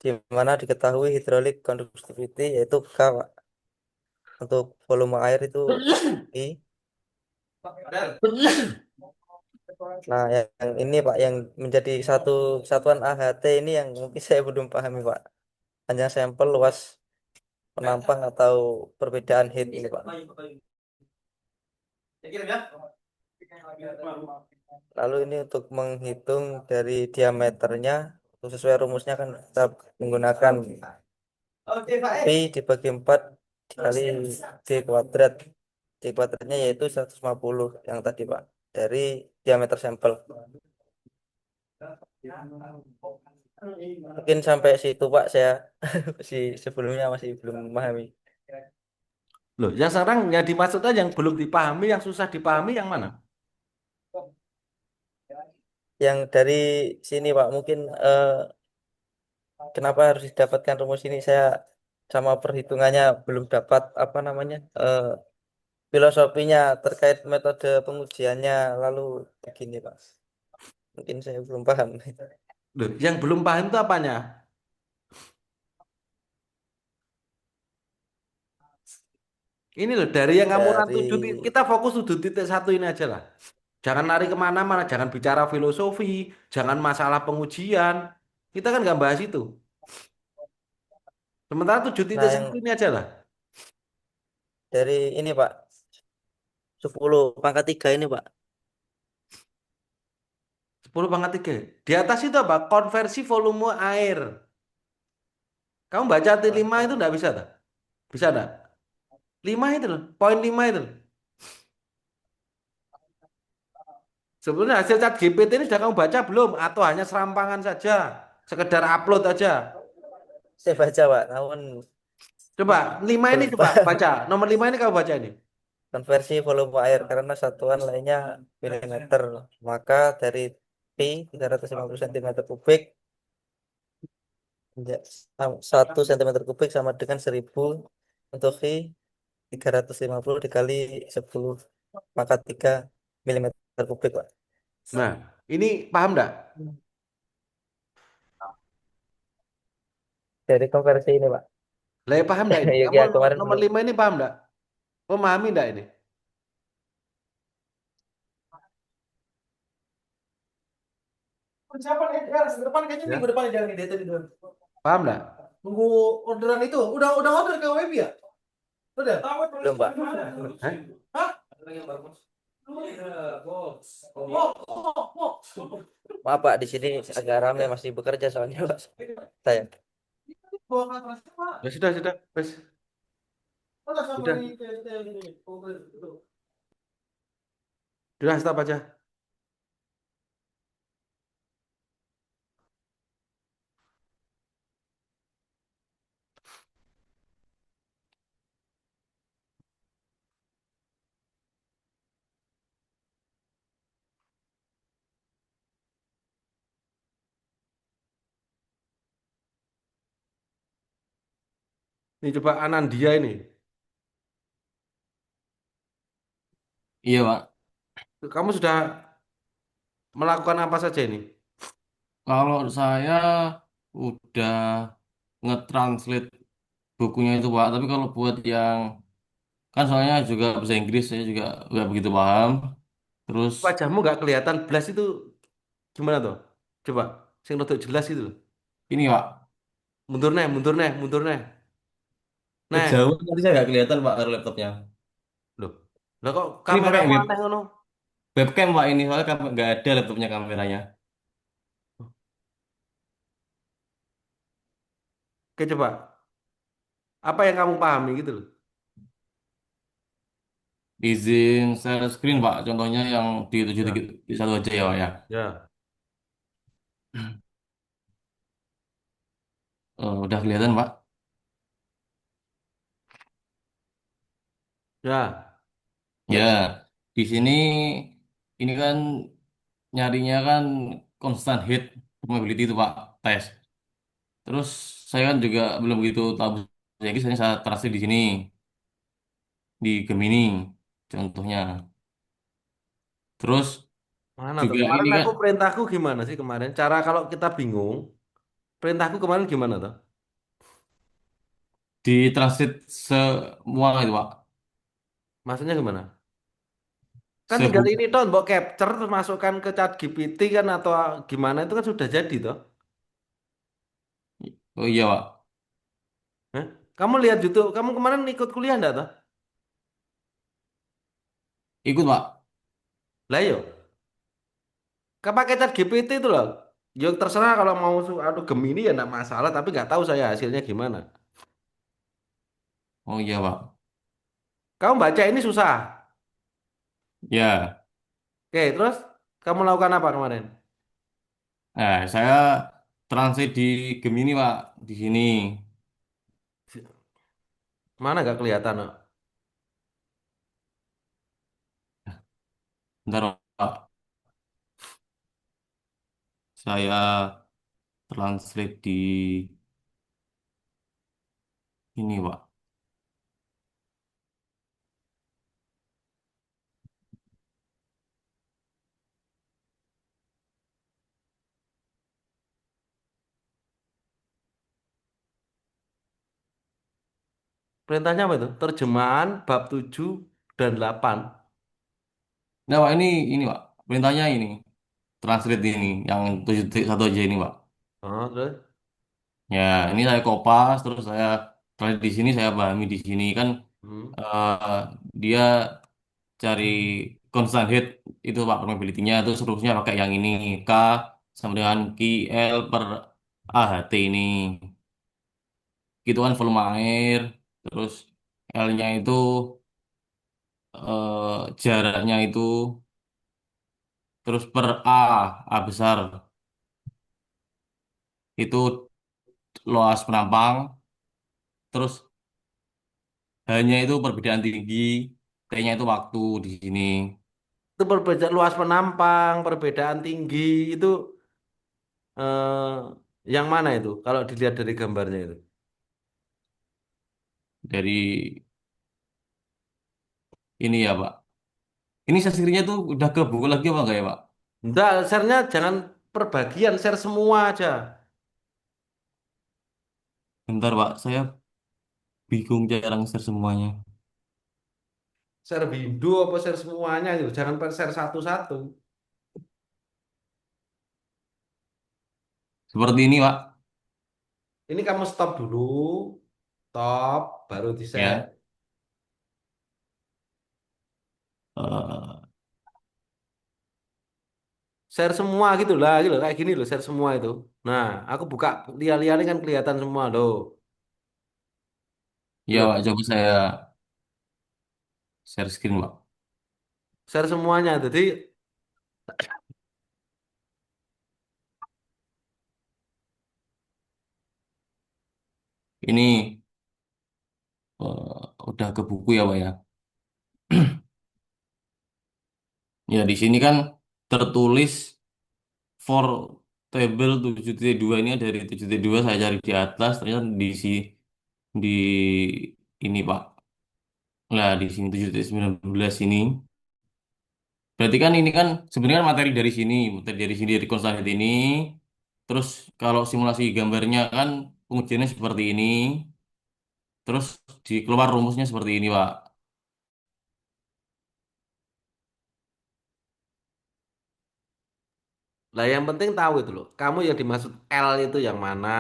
di mana diketahui hydraulic conductivity yaitu K Pak. Untuk volume air itu I. Nah, yang ini Pak yang menjadi satu kesatuan AHT ini yang mungkin saya belum pahami Pak. Panjang sampel, luas penampang atau perbedaan heat ini Pak. Lalu ini untuk menghitung dari diameternya, sesuai rumusnya kan kita menggunakan Pi dibagi 4 dikali D kuadrat. D kuadratnya yaitu 150 yang tadi Pak, dari diameter sampel. Mungkin sampai situ Pak, saya masih sebelumnya masih belum memahami. Loh, yang sekarang yang dimaksudnya yang belum dipahami, yang susah dipahami yang mana? Yang dari sini Pak, mungkin kenapa harus didapatkan rumus ini, saya sama perhitungannya belum dapat apa namanya filosofinya terkait metode pengujiannya, lalu begini Pak. Mungkin saya belum paham. Loh, yang belum paham itu apanya? Ini loh, dari yang kamu Dari tujuh, kita fokus 7.1 ini aja lah. Jangan lari kemana-mana, jangan bicara filosofi, jangan masalah pengujian. Kita kan nggak bahas itu. Sementara tujuh nah titik yang satu ini aja lah. dari ini Pak 10 pangkat 3 ini Pak. 10/3. Di atas itu apa? Konversi volume air. Kamu baca T5 itu nggak bisa tak? Bisa tak? 5 itu loh, poin 5 itu loh. Sebenarnya hasil chat GPT ini sudah kamu baca belum? Atau hanya serampangan saja? Sekedar upload aja? Saya baca Pak, namun Coba 5 ini belum coba paham baca. Nomor 5 ini kamu baca ini. konversi volume air karena satuan lainnya milimeter. Maka dari Pi 350 cm kubik, 1 cm kubik sama dengan 1000, untuk V 350 dikali 10 maka 3 milimeter kubik Pak. Nah, ini paham enggak? Dari konversi ini Pak. Lah ya paham enggak ini? Ya, Kamu ya, nomor, kemarin nomor belum. 5 ini paham enggak? Memahami enggak ini? Ya, paham enggak? Nunggu orderan itu. Udah order ke WB ya? Udah. Belum Pak. Hah? Maaf Pak, di sini agak ramai masih bekerja soalnya Pak. Saya. Ya sudah, wes. Sudah, sudah stop aja. Ini coba Anandia ini. Iya, Pak. Kamu sudah melakukan apa saja ini? Kalau saya udah nge-translate bukunya itu, Pak. Tapi kalau buat yang kan soalnya juga bahasa Inggris saya juga nggak begitu paham. Terus Wajahmu nggak kelihatan belas itu gimana tuh? Coba, sing rada jelas itu loh. ini, Pak, Mundur neh, mundur neh, mundur neh. Neh, kejauhan nanti saya nggak kelihatan, Pak, dari laptopnya. loh. Lah kok Ini pakai kameramu aneh ngono? webcam, Pak, ini soalnya nggak ada laptopnya kameranya. Oke, coba. Apa yang kamu pahami gitu loh? Izin share screen, Pak. Contohnya yang di tujuh Ya, di satu aja ya, Pak ya. ya, Udah kelihatan, Pak. ya. Ya, di sini ini kan nyarinya kan constant hit probability itu, Pak, tes. Terus saya kan juga belum begitu tahu bahasa Inggris, hanya saya translate di sini di Gemini contohnya. Terus Mana tuh? juga Kemarin ini kan aku perintahku gimana sih kemarin? Cara kalau kita bingung, perintahku kemarin gimana tuh? ditranslate semua itu, Pak. Maksudnya gimana? Kan tinggal Sebu ini toh, mbok capture terus masukkan ke chat GPT kan atau gimana itu kan sudah jadi toh. oh iya, Pak. Hah? Kamu lihat YouTube, kamu kemarin ikut kuliah enggak toh? Ikut, Pak. Lah yo, kan pakai chat GPT itu loh. Yo terserah kalau mau aduh Gemini ya enggak masalah, tapi nggak tahu saya hasilnya gimana. Oh iya, Pak. Kamu baca ini susah. Ya. Oke, terus kamu lakukan apa kemarin? Nah, saya translate di Gemini, Pak, di sini. Mana nggak kelihatan? No? Bentar, Pak. Saya translate di ini, Pak. Perintahnya apa itu? Terjemahan bab 7 dan 8. Nah, Pak, ini, Pak. Perintahnya ini. Translate ini yang 7.1 aja ini, Pak. Oh, terus? Ya, ini saya kopas, terus saya translate di sini, saya pahami di sini kan Hmm. eh, dia cari constant hit itu, Pak, probability-nya itu seterusnya pakai yang ini K sama dengan QL per AHT ini. Gitu kan volume air, terus L-nya itu jaraknya itu terus per A besar itu luas penampang, terus hanya itu perbedaan tinggi, T-nya itu waktu di sini Itu perbedaan luas penampang, perbedaan tinggi itu eh, yang mana itu? Kalau dilihat dari gambarnya itu. dari ini ya, Pak. Ini sesirinya tuh udah ke buku lagi apa enggak ya, Pak? Enggak, share-nya jangan per bagian, share semua aja. Bentar, Pak, saya bingung cara share semuanya. Share window apa share semuanya itu. Jangan per share satu-satu. Seperti ini, Pak. Ini kamu stop dulu, stop, baru di-share. Ya. Eh, Share semua gitu lah, gitu kayak gini loh, share semua itu. Nah, aku buka lihat-lihat ini kan kelihatan semua loh. ya, Loh, Pak, coba saya share screen, Pak. share semuanya. Jadi Ini udah ke buku ya, Pak ya. Ya, di sini kan tertulis for table 7.2 ini dari 7.2 saya cari di atas ternyata di si di ini Pak. Lah di sini 7.19 ini. Berarti kan ini kan sebenarnya kan materi dari sini dari konstantin ini. Terus kalau simulasi gambarnya kan pengujiannya seperti ini. Terus di keluar rumusnya seperti ini, Pak. Lah yang penting tahu itu loh. Kamu yang dimaksud L itu yang mana,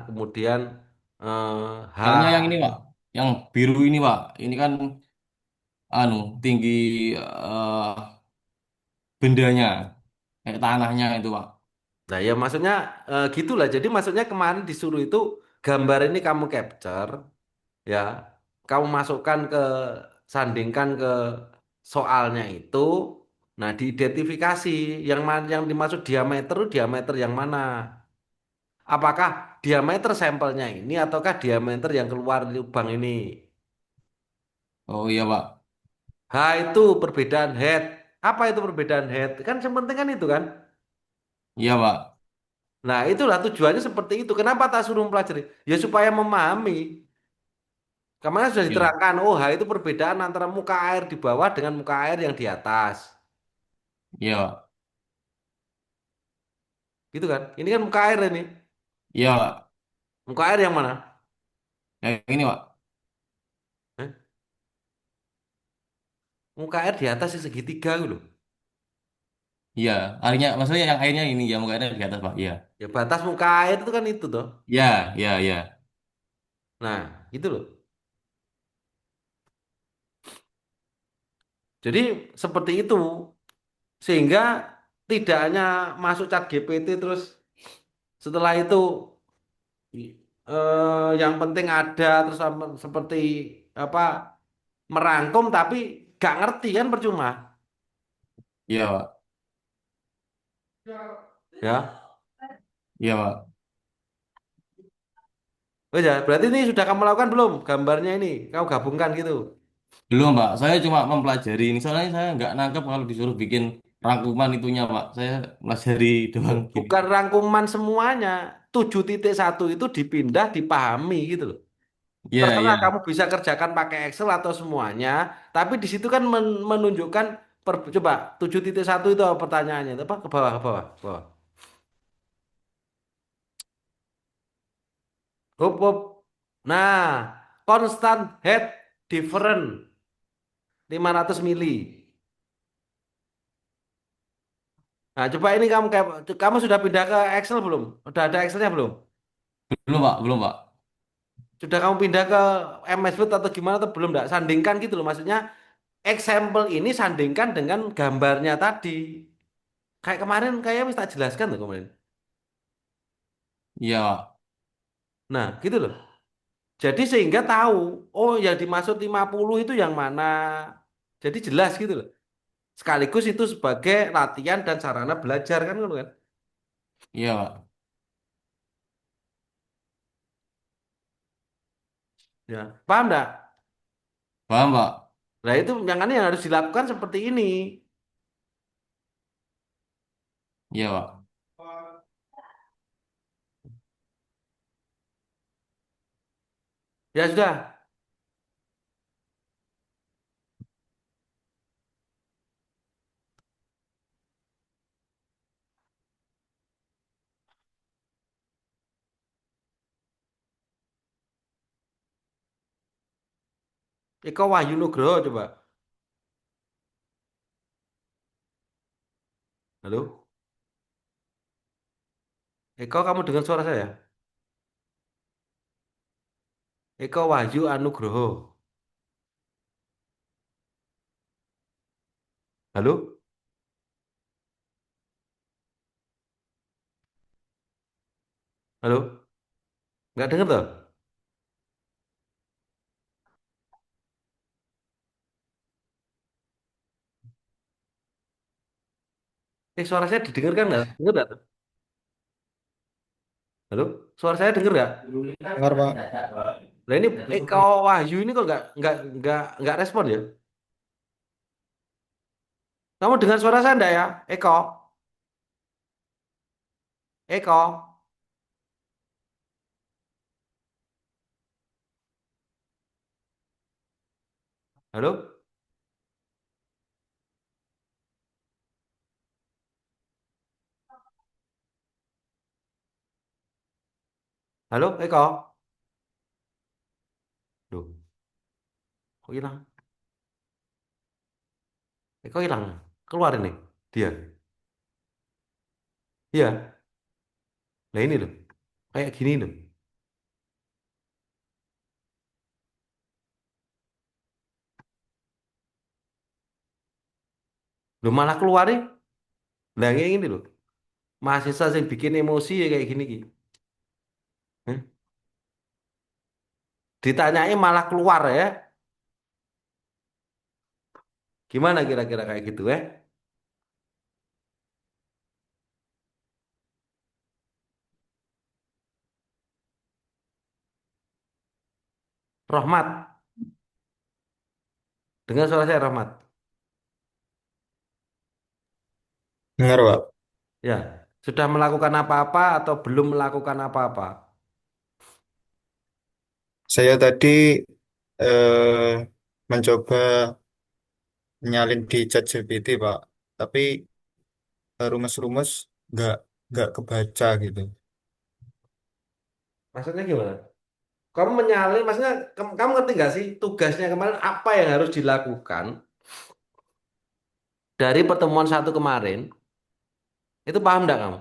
kemudian H. L-nya yang ini, Pak. Yang biru ini, Pak. Ini kan tinggi bendanya, kayak tanahnya itu, Pak. Nah ya maksudnya gitulah. Jadi maksudnya kemarin disuruh itu gambar ini kamu capture, ya, kamu masukkan ke sandingkan ke soalnya itu. Nah diidentifikasi yang mana yang dimaksud diameter itu diameter yang mana? Apakah diameter sampelnya ini ataukah diameter yang keluar di lubang ini? Oh iya, Pak. H itu perbedaan head. Apa itu perbedaan head? Kan yang penting kan itu kan. Iya, Pak. Nah itulah tujuannya seperti itu. Kenapa tak suruh mempelajari? Ya supaya memahami. Kemarin sudah Iya, diterangkan, oh H itu perbedaan antara muka air di bawah dengan muka air yang di atas. iya, Pak. Gitu kan? Ini kan muka air ini. Iya, Pak. Muka air yang mana? Yang ini, Pak. Hah? Muka air di atas sih segitiga gitu loh. Iya, airnya, maksudnya yang airnya ini ya, muka airnya di atas, Pak. Iya. Ya batas muka air itu kan itu toh. Iya, iya, iya. Nah, gitu loh. Jadi seperti itu. Sehingga tidak hanya masuk chat GPT terus setelah itu yang penting ada terus seperti apa merangkum tapi gak ngerti kan percuma. Iya, Pak. Ya. Iya, Pak. Oh ya, berarti ini sudah kamu lakukan belum gambarnya ini? Kamu gabungkan gitu. Belum, Pak. Saya cuma mempelajari ini. Soalnya saya nggak nangkep kalau disuruh bikin rangkuman itunya, Pak. Saya pelajari doang gini. Bukan rangkuman semuanya. 7.1 itu dipindah, dipahami gitu loh. Iya, Terserah iya. kamu bisa kerjakan pakai Excel atau semuanya, tapi di situ kan menunjukkan coba 7.1 itu apa pertanyaannya? Apa ke bawah ke bawah ke bawah. Hop, hop. Nah, constant head different 500 mili. Nah, coba ini kamu sudah pindah ke Excel belum? Udah ada Excelnya belum? Belum, Pak. Belum, Pak. Sudah kamu pindah ke MS Word atau gimana atau belum? Enggak? Sandingkan gitu loh. Maksudnya example ini sandingkan dengan gambarnya tadi. Kayak kemarin kayak bisa tak jelaskan tuh kemarin. Iya, Pak. Nah, gitu loh. Jadi sehingga tahu, oh yang dimaksud 50 itu yang mana. Jadi jelas gitu loh. Sekaligus itu sebagai latihan dan sarana belajar kan kan. Iya, Pak. Ya, paham enggak? Paham, Pak. Nah, itu yang harus dilakukan seperti ini. Iya, Pak. Ya sudah. Eko Wahyu Nugroho coba. Halo? Eko, kamu dengar suara saya? Eko Wahyu Anugroho. Halo? Halo? Nggak dengar toh? Suara saya didengarkan nggak? Dengar nggak tuh? Halo? Suara saya dengar nggak? Dengar, Pak. Nah ini Eko Wahyu ini kok nggak respon ya? Kamu dengar suara saya enggak ya? Eko? Eko? Halo? Halo, Eko? Duh, kok hilang? Eko hilang. Keluar ini. Dia. Iya. Nah ini loh. Kayak gini loh. Loh malah keluar nih. Nah kayak gini loh. Mahasiswa yang bikin emosi ya kayak gini. Ki. Hah? Ditanyain malah keluar ya. Gimana kira-kira kayak gitu ya? Rahmat. Dengar suara saya Rahmat. Dengar, Pak. Ya. Sudah melakukan apa-apa atau belum melakukan apa-apa? Saya tadi mencoba nyalin di ChatGPT, Pak. Tapi rumus-rumus nggak nggak kebaca gitu. Maksudnya gimana? Kamu menyalin, maksudnya kamu ngerti nggak sih tugasnya kemarin apa yang harus dilakukan dari pertemuan satu kemarin? Itu paham nggak kamu?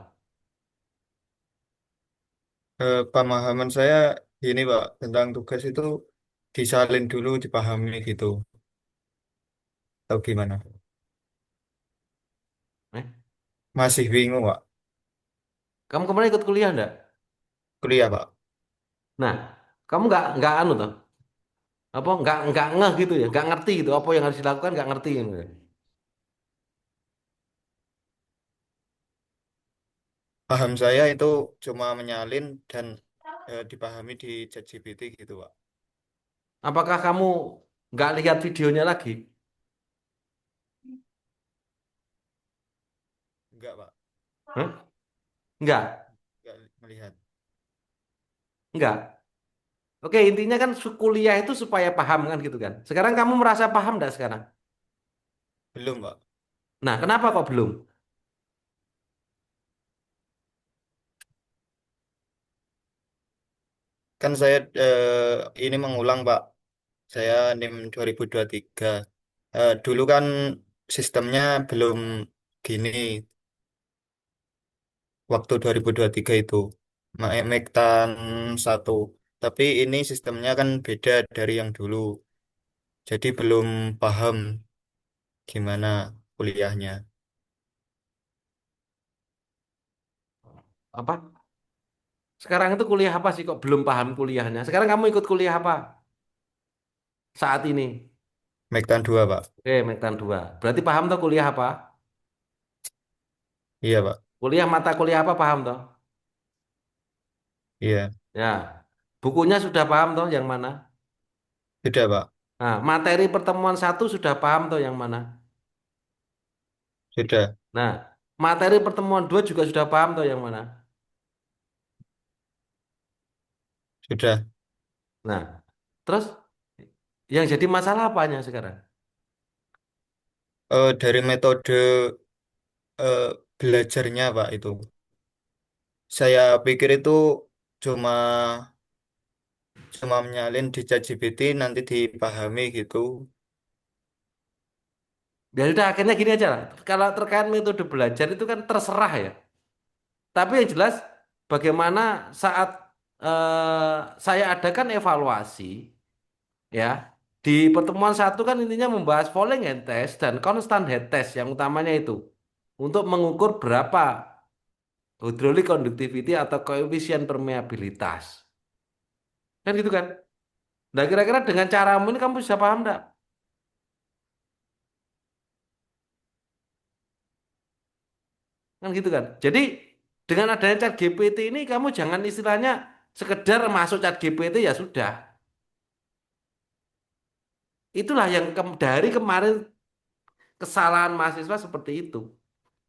Pemahaman saya gini, Pak, tentang tugas itu disalin dulu, dipahami gitu. Atau gimana? Eh? Masih bingung, Pak. Kamu kemarin ikut kuliah nggak? Kuliah, Pak. Nah, kamu nggak anu toh? Apa nggak ngeh gitu ya? Nggak ngerti gitu? Apa yang harus dilakukan nggak ngerti gitu. Ya? Paham saya itu cuma menyalin dan dipahami di ChatGPT gitu, Pak. Apakah kamu nggak lihat videonya lagi? Enggak, Pak. Hah? Nggak, Enggak melihat. nggak. Oke, intinya kan kuliah itu supaya paham kan gitu kan. Sekarang kamu merasa paham nggak sekarang? Belum, Pak. Nah, kenapa kok belum? Kan saya ini mengulang, Pak. Saya NIM 2023. Dulu kan sistemnya belum gini waktu 2023 itu. Mektan 1. Tapi ini sistemnya kan beda dari yang dulu. Jadi belum paham gimana kuliahnya. Apa? Sekarang itu kuliah apa sih kok belum paham kuliahnya? Sekarang kamu ikut kuliah apa saat ini? Mektan 2, Pak. Oke, Medan 2. Berarti paham tuh kuliah apa? Iya, Pak. Kuliah mata kuliah apa paham toh? Iya, Ya. Bukunya sudah paham toh yang mana? sudah, Pak. Nah, materi pertemuan satu sudah paham toh yang mana? Sudah, Nah, materi pertemuan dua juga sudah paham toh yang mana? sudah. Nah, terus yang jadi masalah apanya sekarang? Dari metode eh, belajarnya, Pak, itu. Saya pikir itu cuma cuma menyalin di ChatGPT nanti dipahami gitu. Ya udah akhirnya gini aja lah. Kalau terkait metode belajar itu kan terserah ya. Tapi yang jelas bagaimana saat saya adakan evaluasi ya di pertemuan satu kan intinya membahas falling hand test dan constant head test yang utamanya itu untuk mengukur berapa hydraulic conductivity atau koefisien permeabilitas. Kan gitu kan? Nah kira-kira dengan caramu ini kamu bisa paham enggak? Kan gitu kan? Jadi dengan adanya chat GPT ini kamu jangan istilahnya sekedar masuk chat GPT ya sudah. Itulah yang dari kemarin kesalahan mahasiswa seperti itu.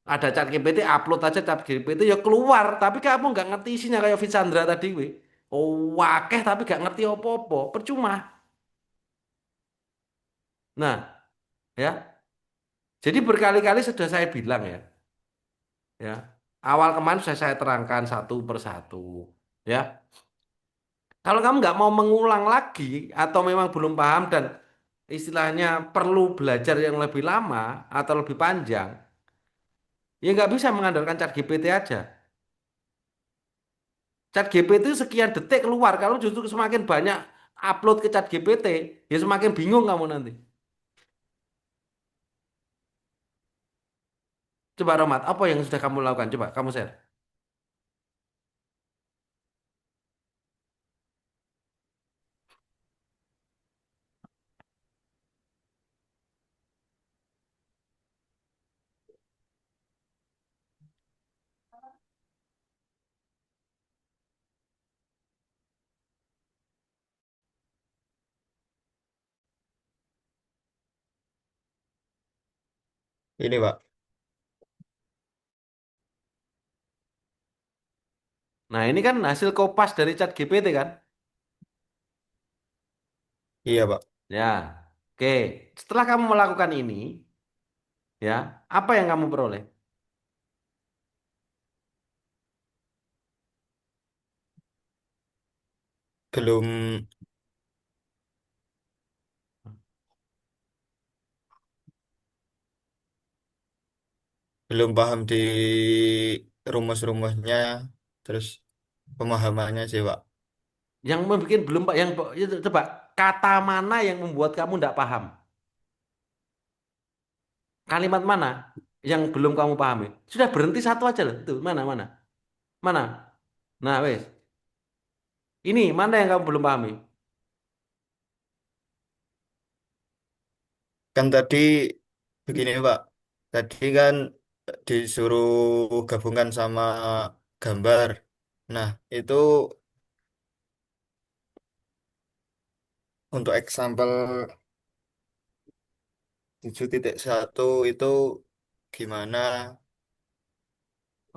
Ada chat GPT, upload aja chat GPT ya keluar, tapi kamu nggak ngerti isinya kayak Visandra tadi, we. Oh, wakeh tapi nggak ngerti apa-apa, percuma. Nah, ya. Jadi berkali-kali sudah saya bilang ya, ya. Awal kemarin sudah saya terangkan satu persatu, ya. Kalau kamu nggak mau mengulang lagi atau memang belum paham dan istilahnya perlu belajar yang lebih lama atau lebih panjang, ya nggak bisa mengandalkan ChatGPT aja. ChatGPT itu sekian detik keluar. Kalau justru semakin banyak upload ke ChatGPT, ya semakin bingung kamu nanti. Coba Romat, apa yang sudah kamu lakukan? Coba kamu share. Ini Pak, Nah, ini kan hasil kopas dari ChatGPT kan? iya Pak, Ya, oke. Setelah kamu melakukan ini, ya, apa yang kamu peroleh? belum belum paham di rumus-rumusnya, terus pemahamannya sih Pak. Yang membuat belum, yang itu, coba kata mana yang membuat kamu tidak paham? Kalimat mana yang belum kamu pahami? Sudah berhenti satu aja loh. Itu mana mana mana. Nah, wes. Ini mana yang kamu belum pahami? Kan tadi begini Pak, tadi kan disuruh gabungkan sama gambar. Nah, itu untuk example 7.1 itu gimana?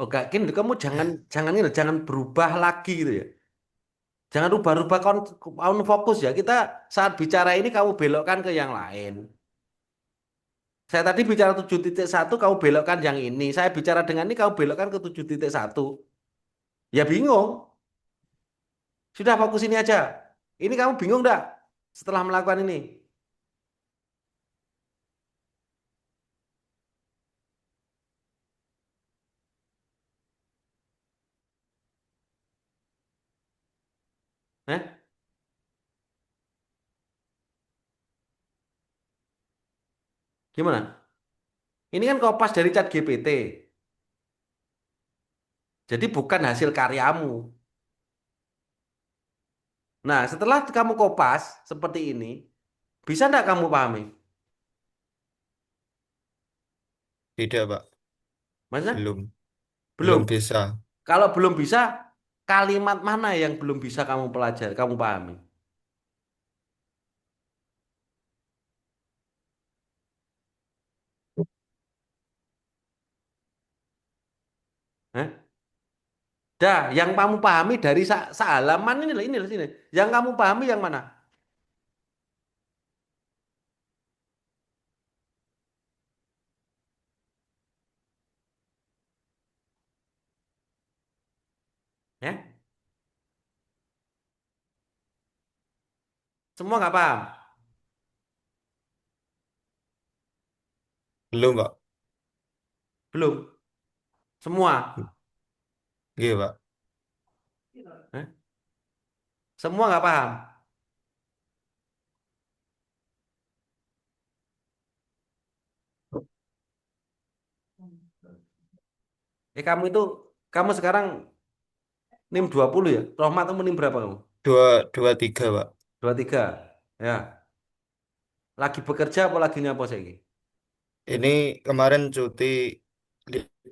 Oh, gak, gini, kamu jangan jangan ini, jangan berubah lagi gitu ya. Jangan rubah-rubah fokus ya. Kita saat bicara ini kamu belokkan ke yang lain. Saya tadi bicara 7.1, kamu belokkan yang ini. Saya bicara dengan ini, kamu belokkan ke 7.1. Ya bingung. Sudah fokus ini aja. Ini kamu bingung enggak setelah melakukan ini? Eh? Gimana? Ini kan kopas dari Chat GPT. Jadi bukan hasil karyamu. Nah, setelah kamu kopas seperti ini, bisa enggak kamu pahami? Tidak Pak, Maksudnya? belum Belum. belum bisa. Kalau belum bisa, kalimat mana yang belum bisa kamu pelajari, kamu pahami? Eh? Dah, yang kamu pahami dari sehalaman ini loh, sini. Yang kamu pahami yang mana? Ya? Semua nggak paham? Belum Pak. Belum. Semua. Iya Pak. Eh? Semua nggak paham. Kamu itu, kamu sekarang NIM 20 ya? Rohmat kamu NIM berapa kamu? 223 Pak. 23. Ya. Lagi bekerja apa lagi nyapa saya? Ini kemarin cuti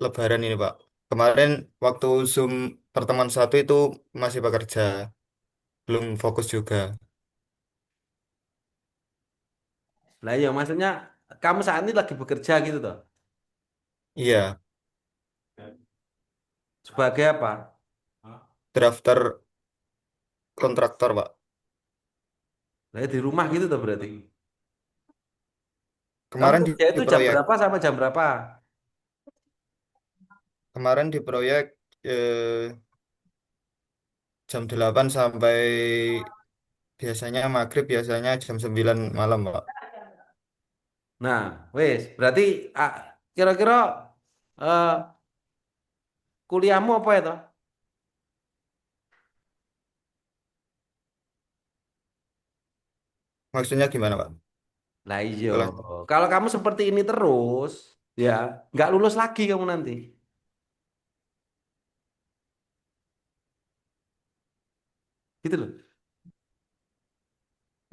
Lebaran ini Pak. Kemarin waktu Zoom pertemuan satu itu masih bekerja, belum fokus juga. Lah iya, maksudnya kamu saat ini lagi bekerja gitu toh. Iya, Sebagai apa? drafter kontraktor Pak. Lah di rumah gitu toh berarti. Kamu Kemarin kerja di itu jam proyek, berapa sampai jam berapa? kemarin di proyek jam 8 sampai biasanya maghrib, biasanya jam 9 malam, Pak. Nah, wes, berarti ah, kira-kira eh, kuliahmu apa itu? Maksudnya gimana, Pak? Lah iya, Sekolah. kalau kamu seperti ini terus, ya nggak lulus lagi kamu nanti, gitu loh.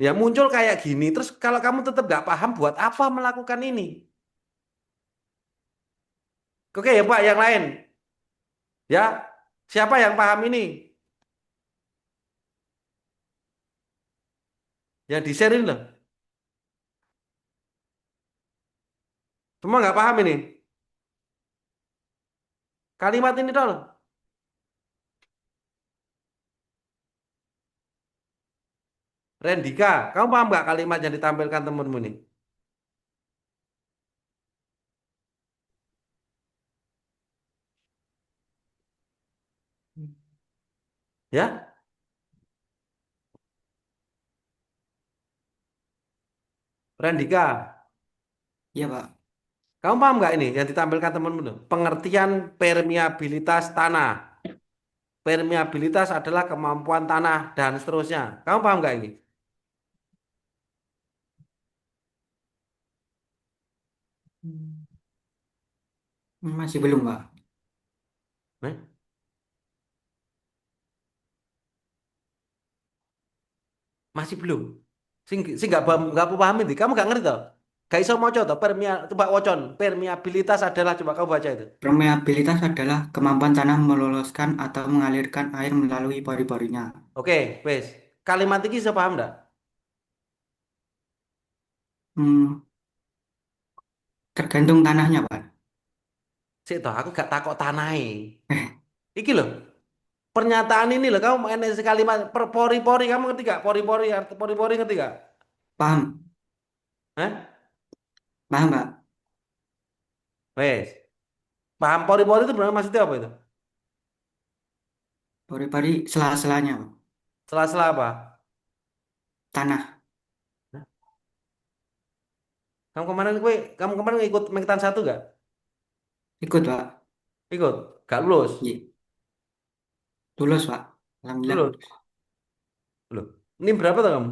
Ya muncul kayak gini, terus kalau kamu tetap nggak paham, buat apa melakukan ini? Oke ya Pak, yang lain, ya siapa yang paham ini? Yang di-share ini loh, semua nggak paham ini. Kalimat ini dong, Rendika, kamu paham nggak kalimat yang ditampilkan temenmu ini? Ya, Rendika, Iya, Pak. kamu paham nggak ini yang ditampilkan temenmu itu? Pengertian permeabilitas tanah. Permeabilitas adalah kemampuan tanah dan seterusnya. Kamu paham nggak ini? Masih belum, Pak. Eh? Masih belum. Sing nggak paham ini. Kamu nggak ngerti toh? Gak iso maca toh. Coba wocon. Permeabilitas adalah coba kamu baca itu. Permeabilitas adalah kemampuan tanah meloloskan atau mengalirkan air melalui pori-porinya. Oke, wes. Kalimat ini bisa paham nggak? Hmm, tergantung tanahnya, Pak. Sik toh, aku gak takok tanai. Eh, Iki loh. Pernyataan ini loh. Kamu NS kalimat pori-pori. Kamu ngerti gak? Pori-pori. Arti pori-pori ngerti gak? paham, Hah? paham, Pak. Wes. Paham pori-pori itu benar maksudnya apa itu? Pori-pori sela-selanya, Pak. Sela-sela apa? Tanah. Hah? Kamu kemarin ikut Mekitan satu gak? Ikut, Pak. Ikut. Gak lulus. Iya. Lulus, Pak. Alhamdulillah Lulus. lulus. Loh. Ini berapa tuh kamu?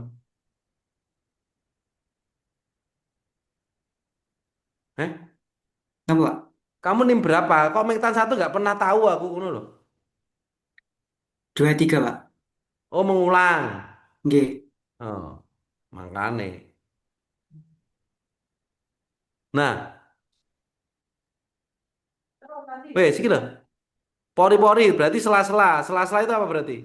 Eh? Kenapa, Pak? Kamu nim berapa? Kok Mekitan satu gak pernah tahu aku ngono loh. 23, Pak. Oh, mengulang. Nggih. Oh, makane. Nah, wes iki loh. Pori-pori berarti sela-sela. Sela-sela itu apa berarti?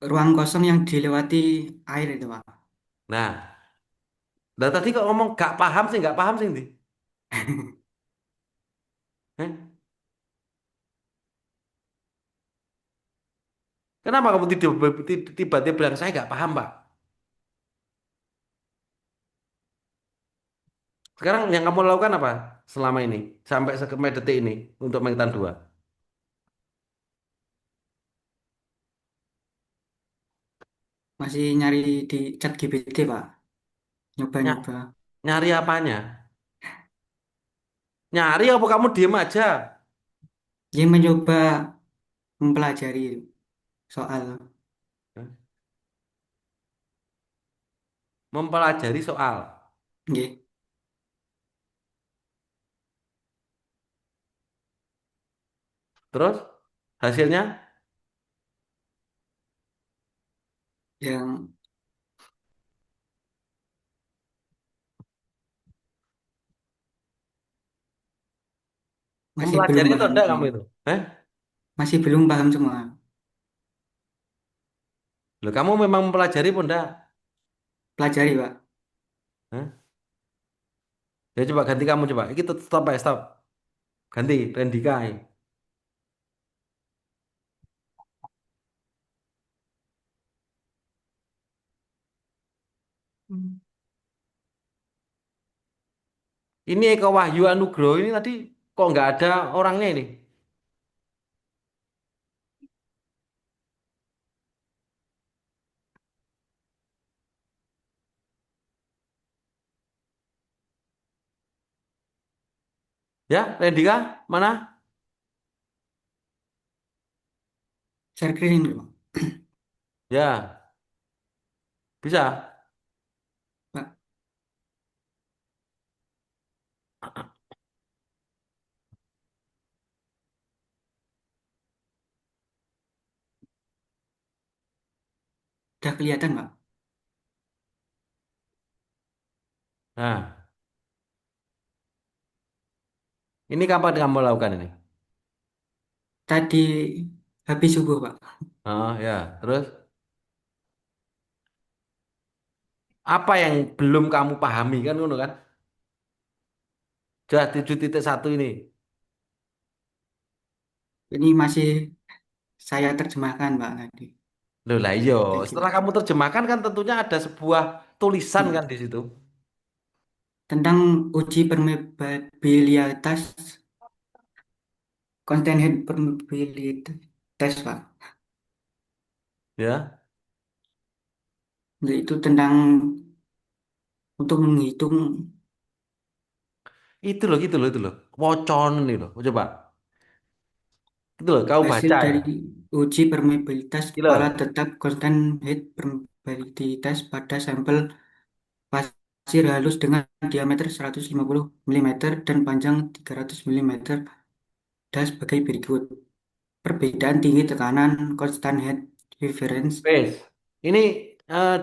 Ruang kosong yang dilewati air itu, Pak. Nah, dari tadi kok ngomong gak paham sih, Ndi. Eh? Kenapa kamu tiba-tiba bilang saya gak paham, Pak? Sekarang yang kamu lakukan apa selama ini? Sampai sampai detik ini untuk Mekitan 2. Masih nyari di chat GPT, Pak. Ny- Nyoba-nyoba. nyari apanya? Nyari apa kamu diem aja? Dia mencoba mempelajari soal. Mempelajari soal. Nggih. Terus hasilnya Yang masih belum mempelajari atau paham enggak kamu semua. itu? Eh? Masih belum paham semua. Loh, kamu memang mempelajari pun enggak? Pelajari, Pak. Hah? Ya coba ganti kamu coba. Ini stop ya, stop. Ganti Rendika. Ini. Ini Eko Wahyu Anugroho ini tadi kok nggak ada orangnya ini? Ya, Rendika, mana? Share screen dulu, Ya, bisa. Pak. Udah kelihatan, Pak. Nah, ini kapan kamu lakukan ini? Tadi habis subuh, Pak. Oh ya, terus apa yang belum kamu pahami kan ngono kan? Sudah 7.1 ini. Ini masih saya terjemahkan, Pak, tadi. Loh lah iya, setelah Tujuh. kamu terjemahkan kan tentunya ada sebuah tulisan kan Hmm. di situ. Tentang uji permeabilitas, content head permeabilitas tes, Pak. Ya, Yaitu tentang untuk menghitung itu loh. Wocon nih loh. Coba. Itu loh, kamu hasil baca ya. dari uji permeabilitas Gitu kepala loh. tetap constant head permeabilitas pada sampel pasir halus dengan diameter 150 mm dan panjang 300 mm dan sebagai berikut. Perbedaan tinggi tekanan constant head reference. Wes. Ini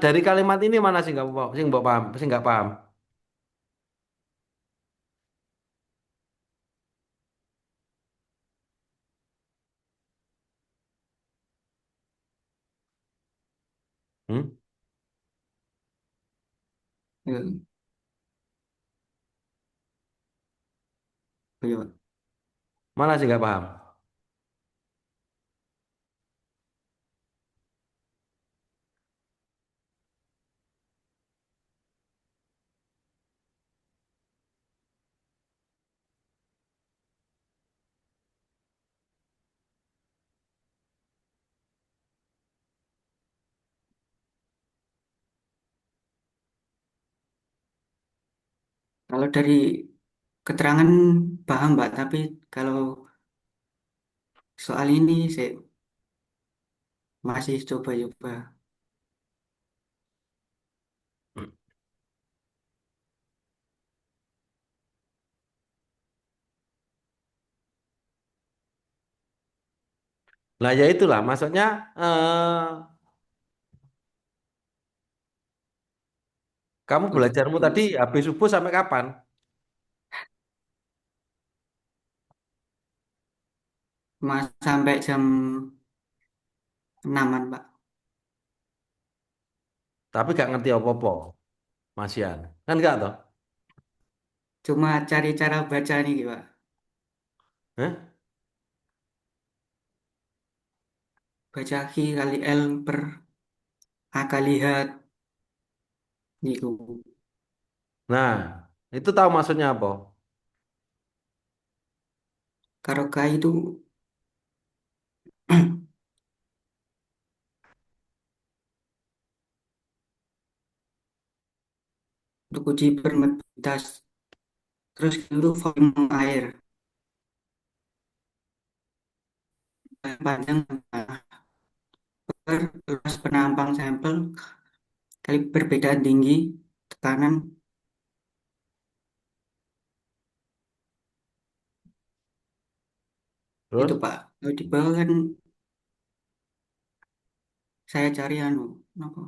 dari kalimat ini mana sih nggak sih nggak paham, sih nggak paham. Hmm? Ya, ya, Pak. Mana sih nggak paham? Kalau dari keterangan paham, Pak, tapi kalau soal ini saya masih coba-coba. Nah ya itulah, maksudnya kamu belajarmu tadi habis subuh sampai kapan? Sampai jam 6-an, Pak. Tapi gak ngerti apa-apa, Masian. Kan enggak toh? Cuma cari cara baca nih, Pak. Hah? Baca Q kali L per A kali H gitu. Nah, itu tahu maksudnya apa? Kalau K itu untuk uji permeabilitas. Terus itu volume air. Panjang per luas penampang sampel kali perbedaan tinggi tekanan itu, Terus? Pak. Kalau di bawah kan saya cari apa,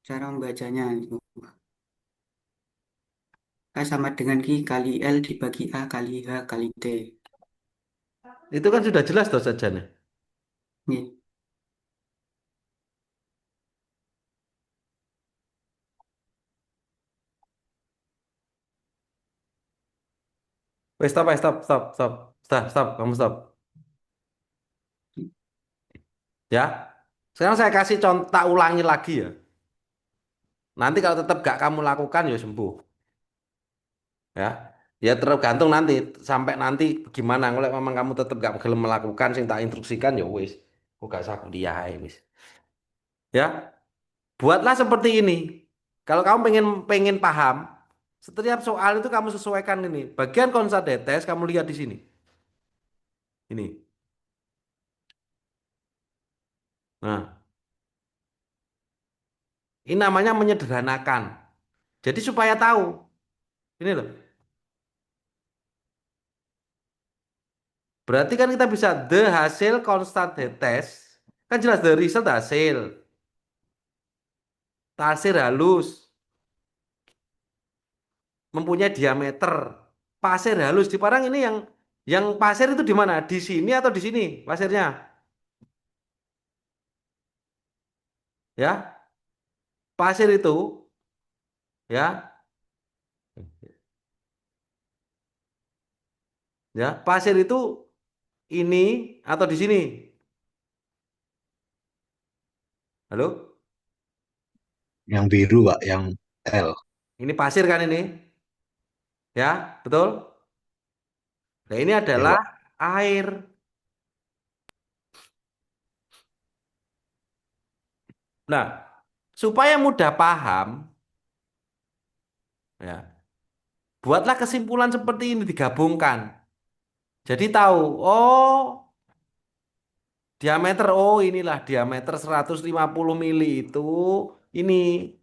cara membacanya itu. K sama dengan Q kali L dibagi A kali H kali T. Itu kan sudah jelas toh saja nih. Nih. Wes stop, kamu stop. Ya. Sekarang saya kasih contoh, tak ulangi lagi ya. Nanti kalau tetap gak kamu lakukan ya sembuh. Ya. Ya tergantung nanti sampai nanti gimana. Kalau memang kamu tetap gak gelem melakukan sing tak instruksikan ya wis. Kok gak usah kuliah ae, wis. Ya, buatlah seperti ini. Kalau kamu pengen pengen paham, setiap soal itu kamu sesuaikan ini. Bagian konsadetes kamu lihat di sini. Ini. Nah, ini namanya menyederhanakan. Jadi supaya tahu. Ini loh. Berarti kan kita bisa the hasil konsadetes. Kan jelas the result hasil. Pasir halus mempunyai diameter. Pasir halus di Parang ini yang pasir itu di mana? Di sini atau di sini pasirnya? Ya, pasir itu ya, ya, pasir itu ini atau di sini? Halo? Yang biru, Pak, yang L. Ini pasir kan ini? Ya, betul? Nah, ini Ya, adalah Pak. air. Nah, supaya mudah paham, ya, buatlah kesimpulan seperti ini digabungkan. Jadi tahu, oh, diameter, oh inilah diameter 150 mili itu ini.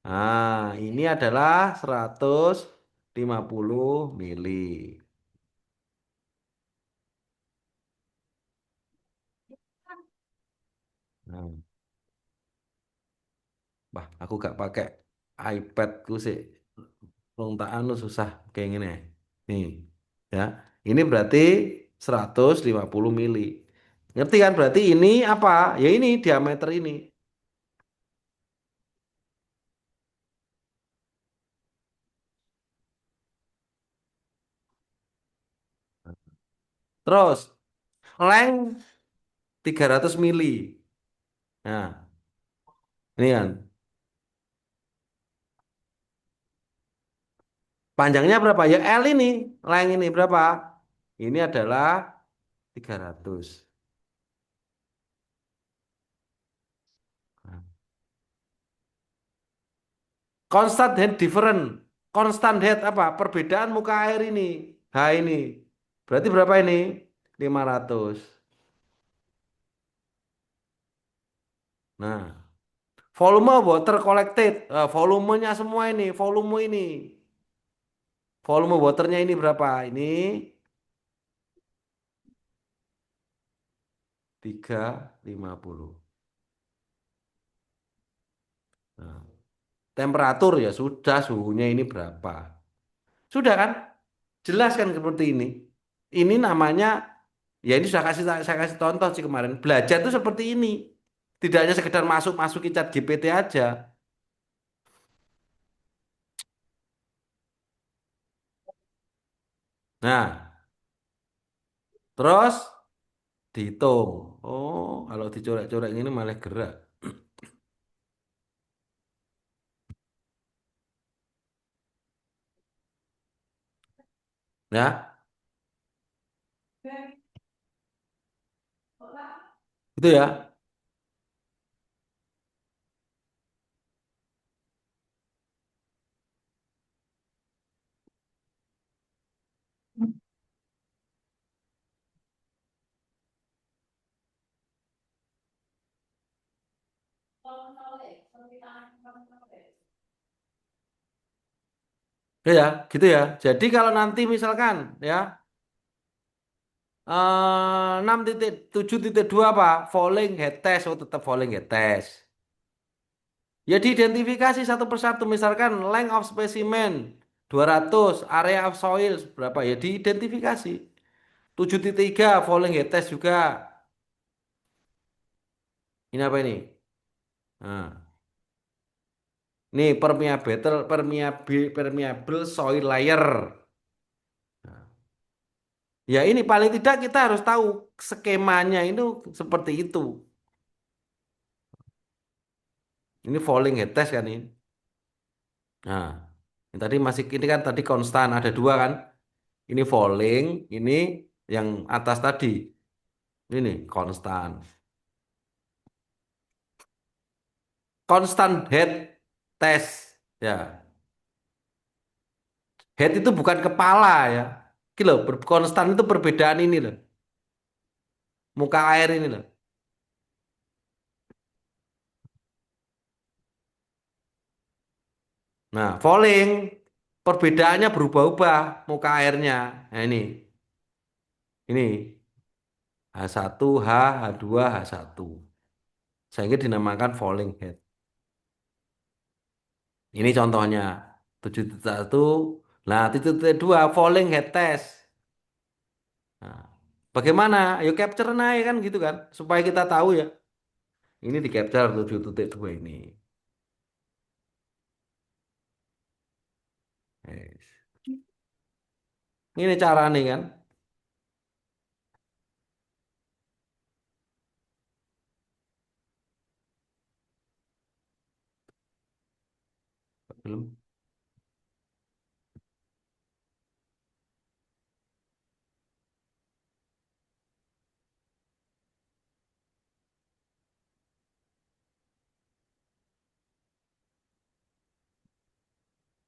Nah, ini adalah 150 mili. Nah, bah, aku gak pakai iPadku sih. Wong tak anu susah kayak gini. Nih, ya. Ini berarti 150 mili. Ngerti kan? Berarti ini apa? Ya ini diameter ini. Terus, length 300 mili. Nah, ini kan. Panjangnya berapa? Ya L ini. Length ini berapa? Ini adalah 300. Nah, constant head different. Constant head apa? Perbedaan muka air ini. H ini. Berarti berapa ini? 500. Nah, volume water collected. Volumenya semua ini. Volume ini. Volume waternya ini berapa? Ini 350. Nah, temperatur ya sudah suhunya ini berapa? Sudah kan? Jelas kan seperti ini. Ini namanya ya ini sudah saya kasih contoh sih kemarin. Belajar itu seperti ini. Tidak hanya sekedar masuk-masukin chat GPT aja. Nah, terus dihitung. Oh, kalau dicorek-corek ini malah gerak. Ya, itu ya. Ya, ya, gitu ya. Jadi kalau nanti misalkan ya 6.7.2 apa? Falling head test, oh tetap falling head test. Ya diidentifikasi satu persatu, misalkan length of specimen 200, area of soil berapa ya diidentifikasi. 7.3 falling head test juga. Ini apa ini? Nah, ini permeable soil layer. Nah, ya ini paling tidak kita harus tahu skemanya itu seperti itu. Ini falling head test kan ini. Nah, yang tadi masih ini kan tadi konstan ada dua kan. Ini falling, ini yang atas tadi. Ini konstan. Konstan head test. Ya, head itu bukan kepala ya. Gitu loh, konstan itu perbedaan ini loh. Muka air ini loh. Nah, falling perbedaannya berubah-ubah muka airnya. Nah, ini H1, H2, H1. Sehingga dinamakan falling head. Ini contohnya 7.1. Nah, 7.2 falling head test. Nah, bagaimana? Ayo capture naik kan gitu kan. Supaya kita tahu ya. Ini di capture 7.2 ini. Yes. Ini cara nih kan. Belum.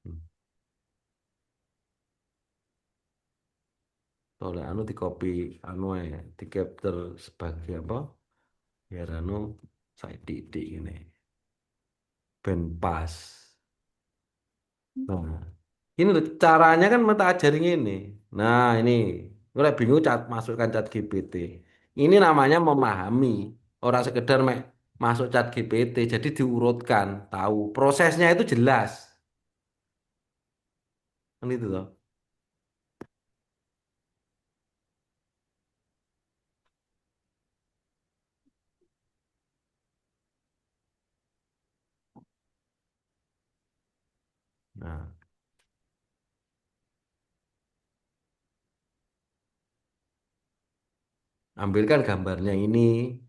Hmm. Oleh anu di copy anu ya, di capture sebagai apa? Biar anu saya titik ini. Ben pas. Nah, ini loh, caranya kan mata ajarin ini. Nah, ini. Gue lagi bingung masukkan chat GPT. Ini namanya memahami. Orang sekedar masuk chat GPT. Jadi diurutkan. Tahu. Prosesnya itu jelas. Kan itu loh. Nah, ambilkan gambarnya ini.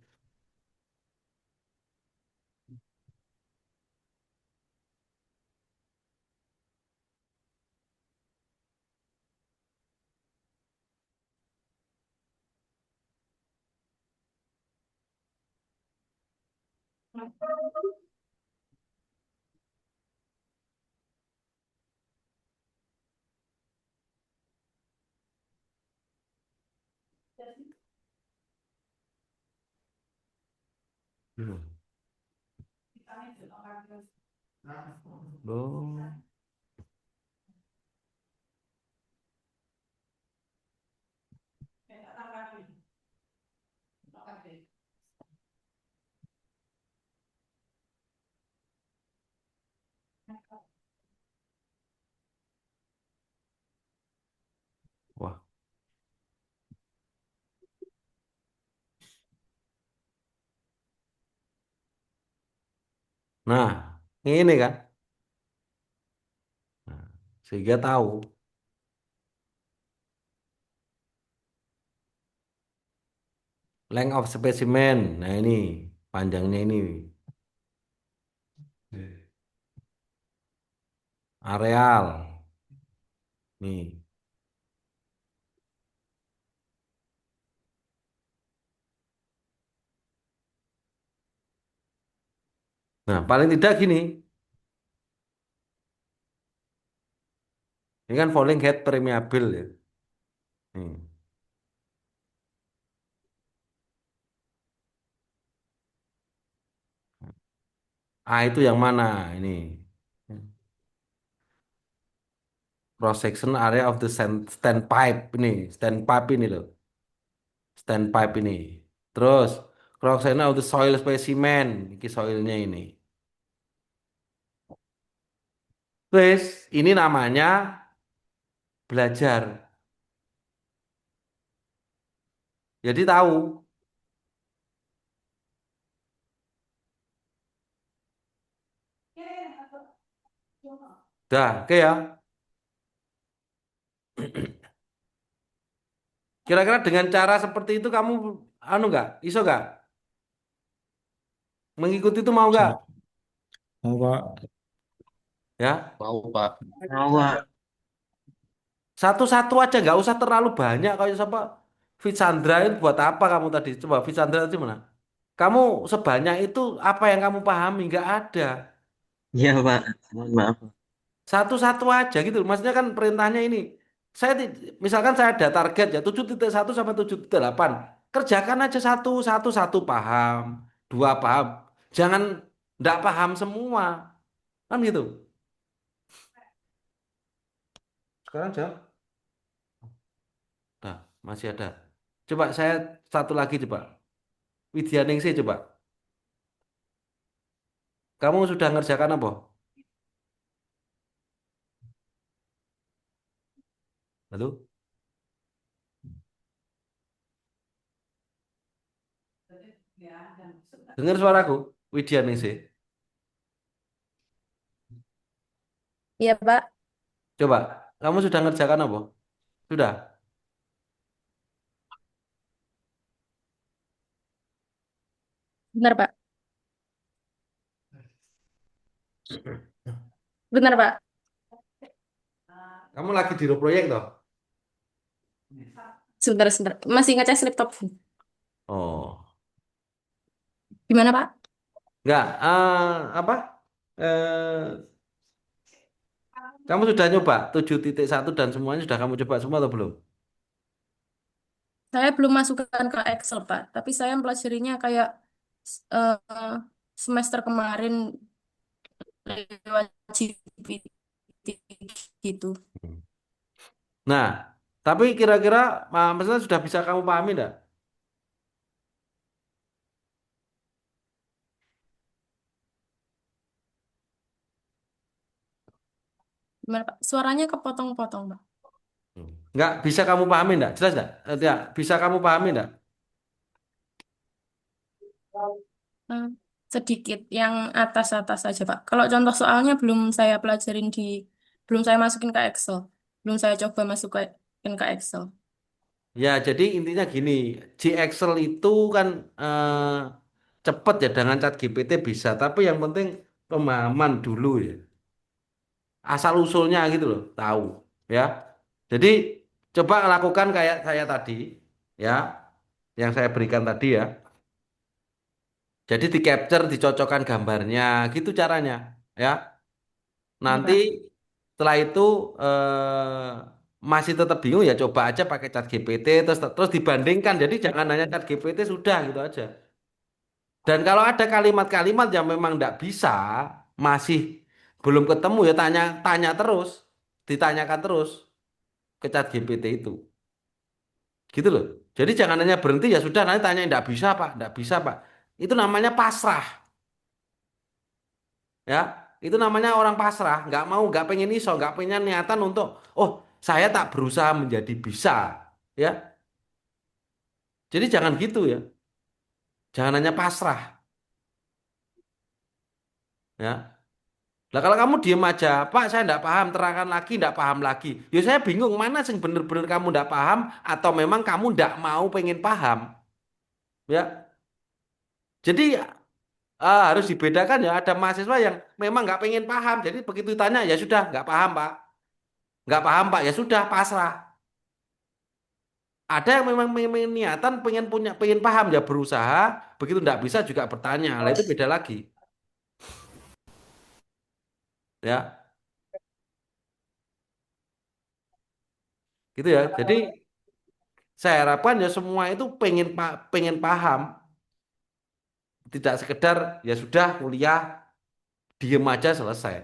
Hmm. Loh. Wah. Nah, ini kan. Nah, sehingga tahu length of specimen. Nah, ini panjangnya ini. Areal. Nih. Nah, paling tidak gini. Ini kan falling head permeable ya. Nih. A itu yang mana? Ini. Cross section area of the standpipe ini. Standpipe ini loh. Standpipe ini. Terus cross section of the soil specimen. Ini soilnya ini. Terus ini namanya belajar. Jadi tahu. Dah, oke ya. Kira-kira dengan cara seperti itu kamu anu nggak? Iso nggak? Mengikuti itu mau nggak? Bisa. Oh, Pak. Ya, Mau, Pak. Mau, Pak. satu-satu aja, nggak usah terlalu banyak. Kayak siapa? Vitsandra itu buat apa kamu tadi? Coba Vitsandra itu mana? Kamu sebanyak itu apa yang kamu pahami? Nggak ada. Iya, Pak. Mohon maaf. Satu-satu aja gitu. Maksudnya kan perintahnya ini. Misalkan saya ada target ya 7,1 sampai 7,8. Kerjakan aja satu paham, dua paham. Jangan nggak paham semua. Kan gitu. Sekarang jawab. Nah, masih ada. Coba saya satu lagi coba. Widya Ningsih coba. Kamu sudah ngerjakan apa? Halo? Dengar suaraku? Widya Ningsih. Iya, Pak. Coba, kamu sudah ngerjakan apa? Sudah. Benar, Pak. Benar, Pak. Kamu lagi di proyek toh? Sebentar, sebentar. Masih ngecas laptop. Oh, Gimana, Pak? enggak. Apa? Eh, kamu sudah nyoba 7,1 dan semuanya sudah kamu coba semua atau belum? Saya belum masukkan ke Excel, Pak. Tapi saya mempelajarinya kayak eh, semester kemarin lewat GPT gitu. Nah, tapi kira-kira maksudnya sudah bisa kamu pahami enggak? Gimana, Pak? Suaranya kepotong-potong, Pak. Enggak bisa kamu pahami enggak? Jelas enggak? Ya, bisa kamu pahami enggak? Hmm, sedikit yang atas-atas saja, Pak. Kalau contoh soalnya belum saya masukin ke Excel. Belum saya coba masukin ke Excel. Ya, jadi intinya gini, Excel itu kan cepet ya dengan Chat GPT bisa, tapi yang penting pemahaman dulu ya. Asal usulnya gitu loh, tahu ya. Jadi coba lakukan kayak saya tadi ya, yang saya berikan tadi ya. Jadi di capture, dicocokkan gambarnya, gitu caranya ya. Iya, Nanti Pak. setelah itu masih tetap bingung ya coba aja pakai Chat GPT terus terus dibandingkan. Jadi jangan hanya Chat GPT sudah gitu aja. Dan kalau ada kalimat-kalimat yang memang tidak bisa, masih belum ketemu ya tanya tanya terus, ditanyakan terus ke Chat GPT itu. Gitu loh. Jadi jangan hanya berhenti ya sudah nanti tanya tidak bisa Pak, tidak bisa Pak. Itu namanya pasrah ya. Itu namanya orang pasrah, nggak mau, nggak pengen iso, nggak pengen niatan untuk oh saya tak berusaha menjadi bisa ya. Jadi jangan gitu ya. Jangan hanya pasrah ya. Lah kalau kamu diem aja, Pak saya enggak paham, terangkan lagi, enggak paham lagi. Ya saya bingung mana sih bener-bener kamu enggak paham atau memang kamu enggak mau pengen paham. Ya, jadi harus dibedakan ya. Ada mahasiswa yang memang enggak pengen paham, jadi begitu ditanya ya sudah enggak paham Pak, enggak paham Pak ya sudah pasrah. Ada yang memang memang niatan pengen paham ya berusaha, begitu enggak bisa juga bertanya. Lah itu beda lagi, ya. Gitu ya. Jadi saya harapkan ya semua itu pengen paham. Tidak sekedar ya sudah kuliah diem aja selesai.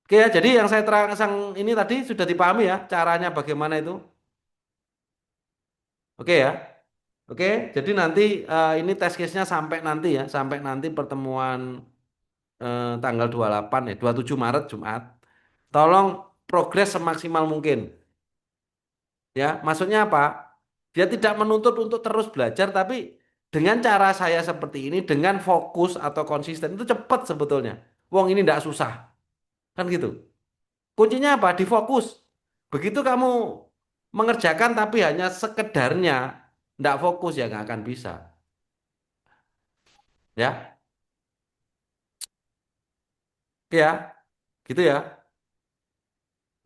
Oke ya, jadi yang saya terangsang ini tadi sudah dipahami ya caranya bagaimana itu. Oke ya. Oke, jadi nanti ini test case-nya sampai nanti ya, sampai nanti pertemuan tanggal 28 ya, 27 Maret Jumat. Tolong progres semaksimal mungkin. Ya, maksudnya apa? Dia tidak menuntut untuk terus belajar, tapi dengan cara saya seperti ini, dengan fokus atau konsisten itu cepat sebetulnya. Wong ini tidak susah, kan gitu. Kuncinya apa? Di fokus. Begitu kamu mengerjakan tapi hanya sekedarnya, nggak fokus ya nggak akan bisa. Ya, oke ya, gitu ya.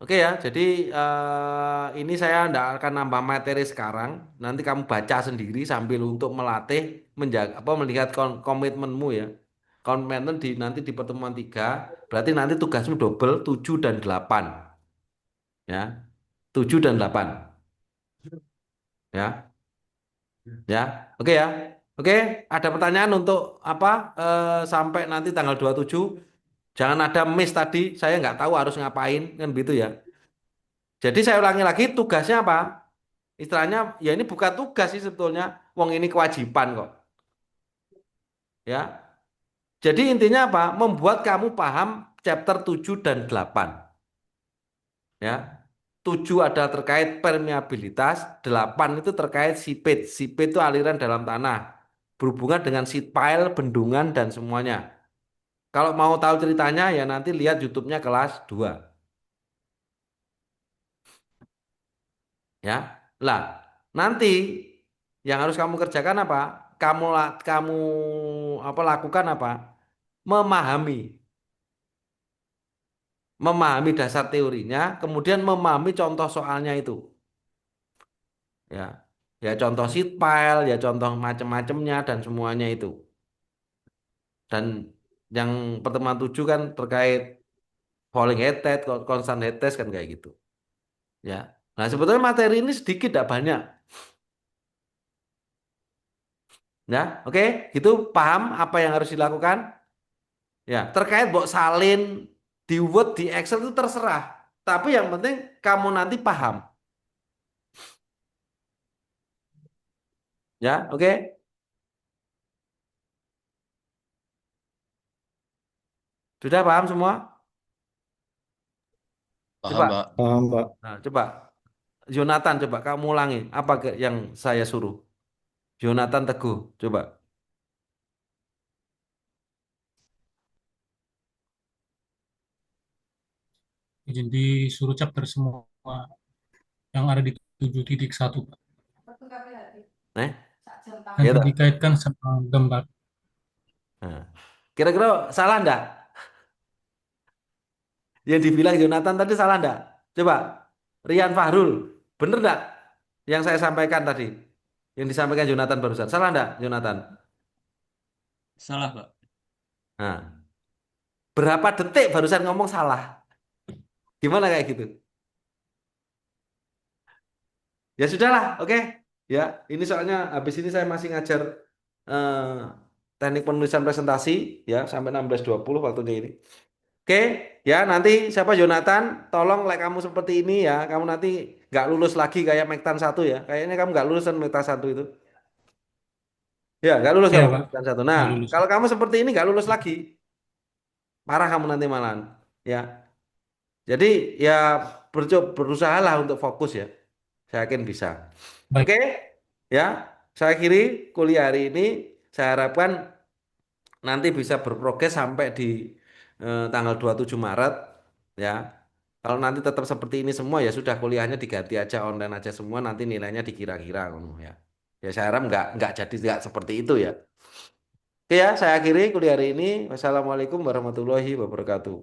Oke ya, jadi ini saya nggak akan nambah materi sekarang. Nanti kamu baca sendiri sambil untuk melatih menjaga apa melihat komitmenmu ya. Komitmen di nanti di pertemuan 3, berarti nanti tugasmu double 7 dan 8 ya. 7 dan 8 ya. Ya. Oke ya. Oke, ada pertanyaan untuk apa sampai nanti tanggal 27. Jangan ada miss tadi, saya nggak tahu harus ngapain kan gitu ya. Jadi saya ulangi lagi tugasnya apa? Istilahnya ya ini bukan tugas sih sebetulnya. Wong ini kewajiban kok. Ya. Jadi intinya apa? Membuat kamu paham chapter 7 dan 8. Ya. 7 adalah terkait permeabilitas, 8 itu terkait sipit. Sipit itu aliran dalam tanah. Berhubungan dengan seed pile, bendungan dan semuanya. Kalau mau tahu ceritanya ya nanti lihat YouTube-nya kelas 2. Ya. Lah, nanti yang harus kamu kerjakan apa? Kamu apa lakukan apa? Memahami, memahami dasar teorinya, kemudian memahami contoh soalnya itu. Ya. Ya contoh sheet pile, ya contoh macam-macamnya dan semuanya itu. Dan yang pertemuan 7 kan terkait falling head test, constant head test kan kayak gitu. Ya. Nah, sebetulnya materi ini sedikit tidak banyak. Ya, oke, gitu paham apa yang harus dilakukan? Ya, terkait buat salin di Word, di Excel itu terserah. Tapi yang penting kamu nanti paham. Ya, oke. Sudah paham semua? Coba. Paham, Pak. Paham, Pak. Nah, coba. Jonathan, coba kamu ulangi apa yang saya suruh. Jonathan Teguh, coba. Jadi suruh chapter semua yang ada di 7.1, Pak. Eh, Dan ya tak? dikaitkan sama gambar. Nah, kira-kira salah enggak? Yang dibilang Jonathan tadi salah enggak? Coba. Rian Fahrul, bener enggak? Yang saya sampaikan tadi. Yang disampaikan Jonathan barusan. Salah enggak, Jonathan? Salah, Pak. Nah, berapa detik barusan ngomong salah? Gimana kayak gitu? Ya sudahlah, oke. Ya, ini soalnya habis ini saya masih ngajar eh, teknik penulisan presentasi ya sampai 16.20 waktunya ini. Oke, ya nanti siapa Jonathan, tolong like kamu seperti ini ya. Kamu nanti nggak lulus lagi kayak Mektan 1 ya. Kayaknya kamu nggak lulus kan Mektan 1 itu. Ya, nggak lulus Ya, kamu Pak. Mektan 1. Nah, Nggak lulus. kalau kamu seperti ini nggak lulus lagi, parah kamu nanti malahan. Ya, jadi ya berusahalah untuk fokus ya. Saya yakin bisa. Baik. Oke, ya. Saya akhiri kuliah hari ini. Saya harapkan nanti bisa berprogres sampai di tanggal 27 Maret ya. Kalau nanti tetap seperti ini semua ya sudah kuliahnya diganti aja online aja semua nanti nilainya dikira-kira ngono ya. Ya saya harap nggak jadi nggak seperti itu ya. Oke ya, saya akhiri kuliah hari ini. Wassalamualaikum warahmatullahi wabarakatuh.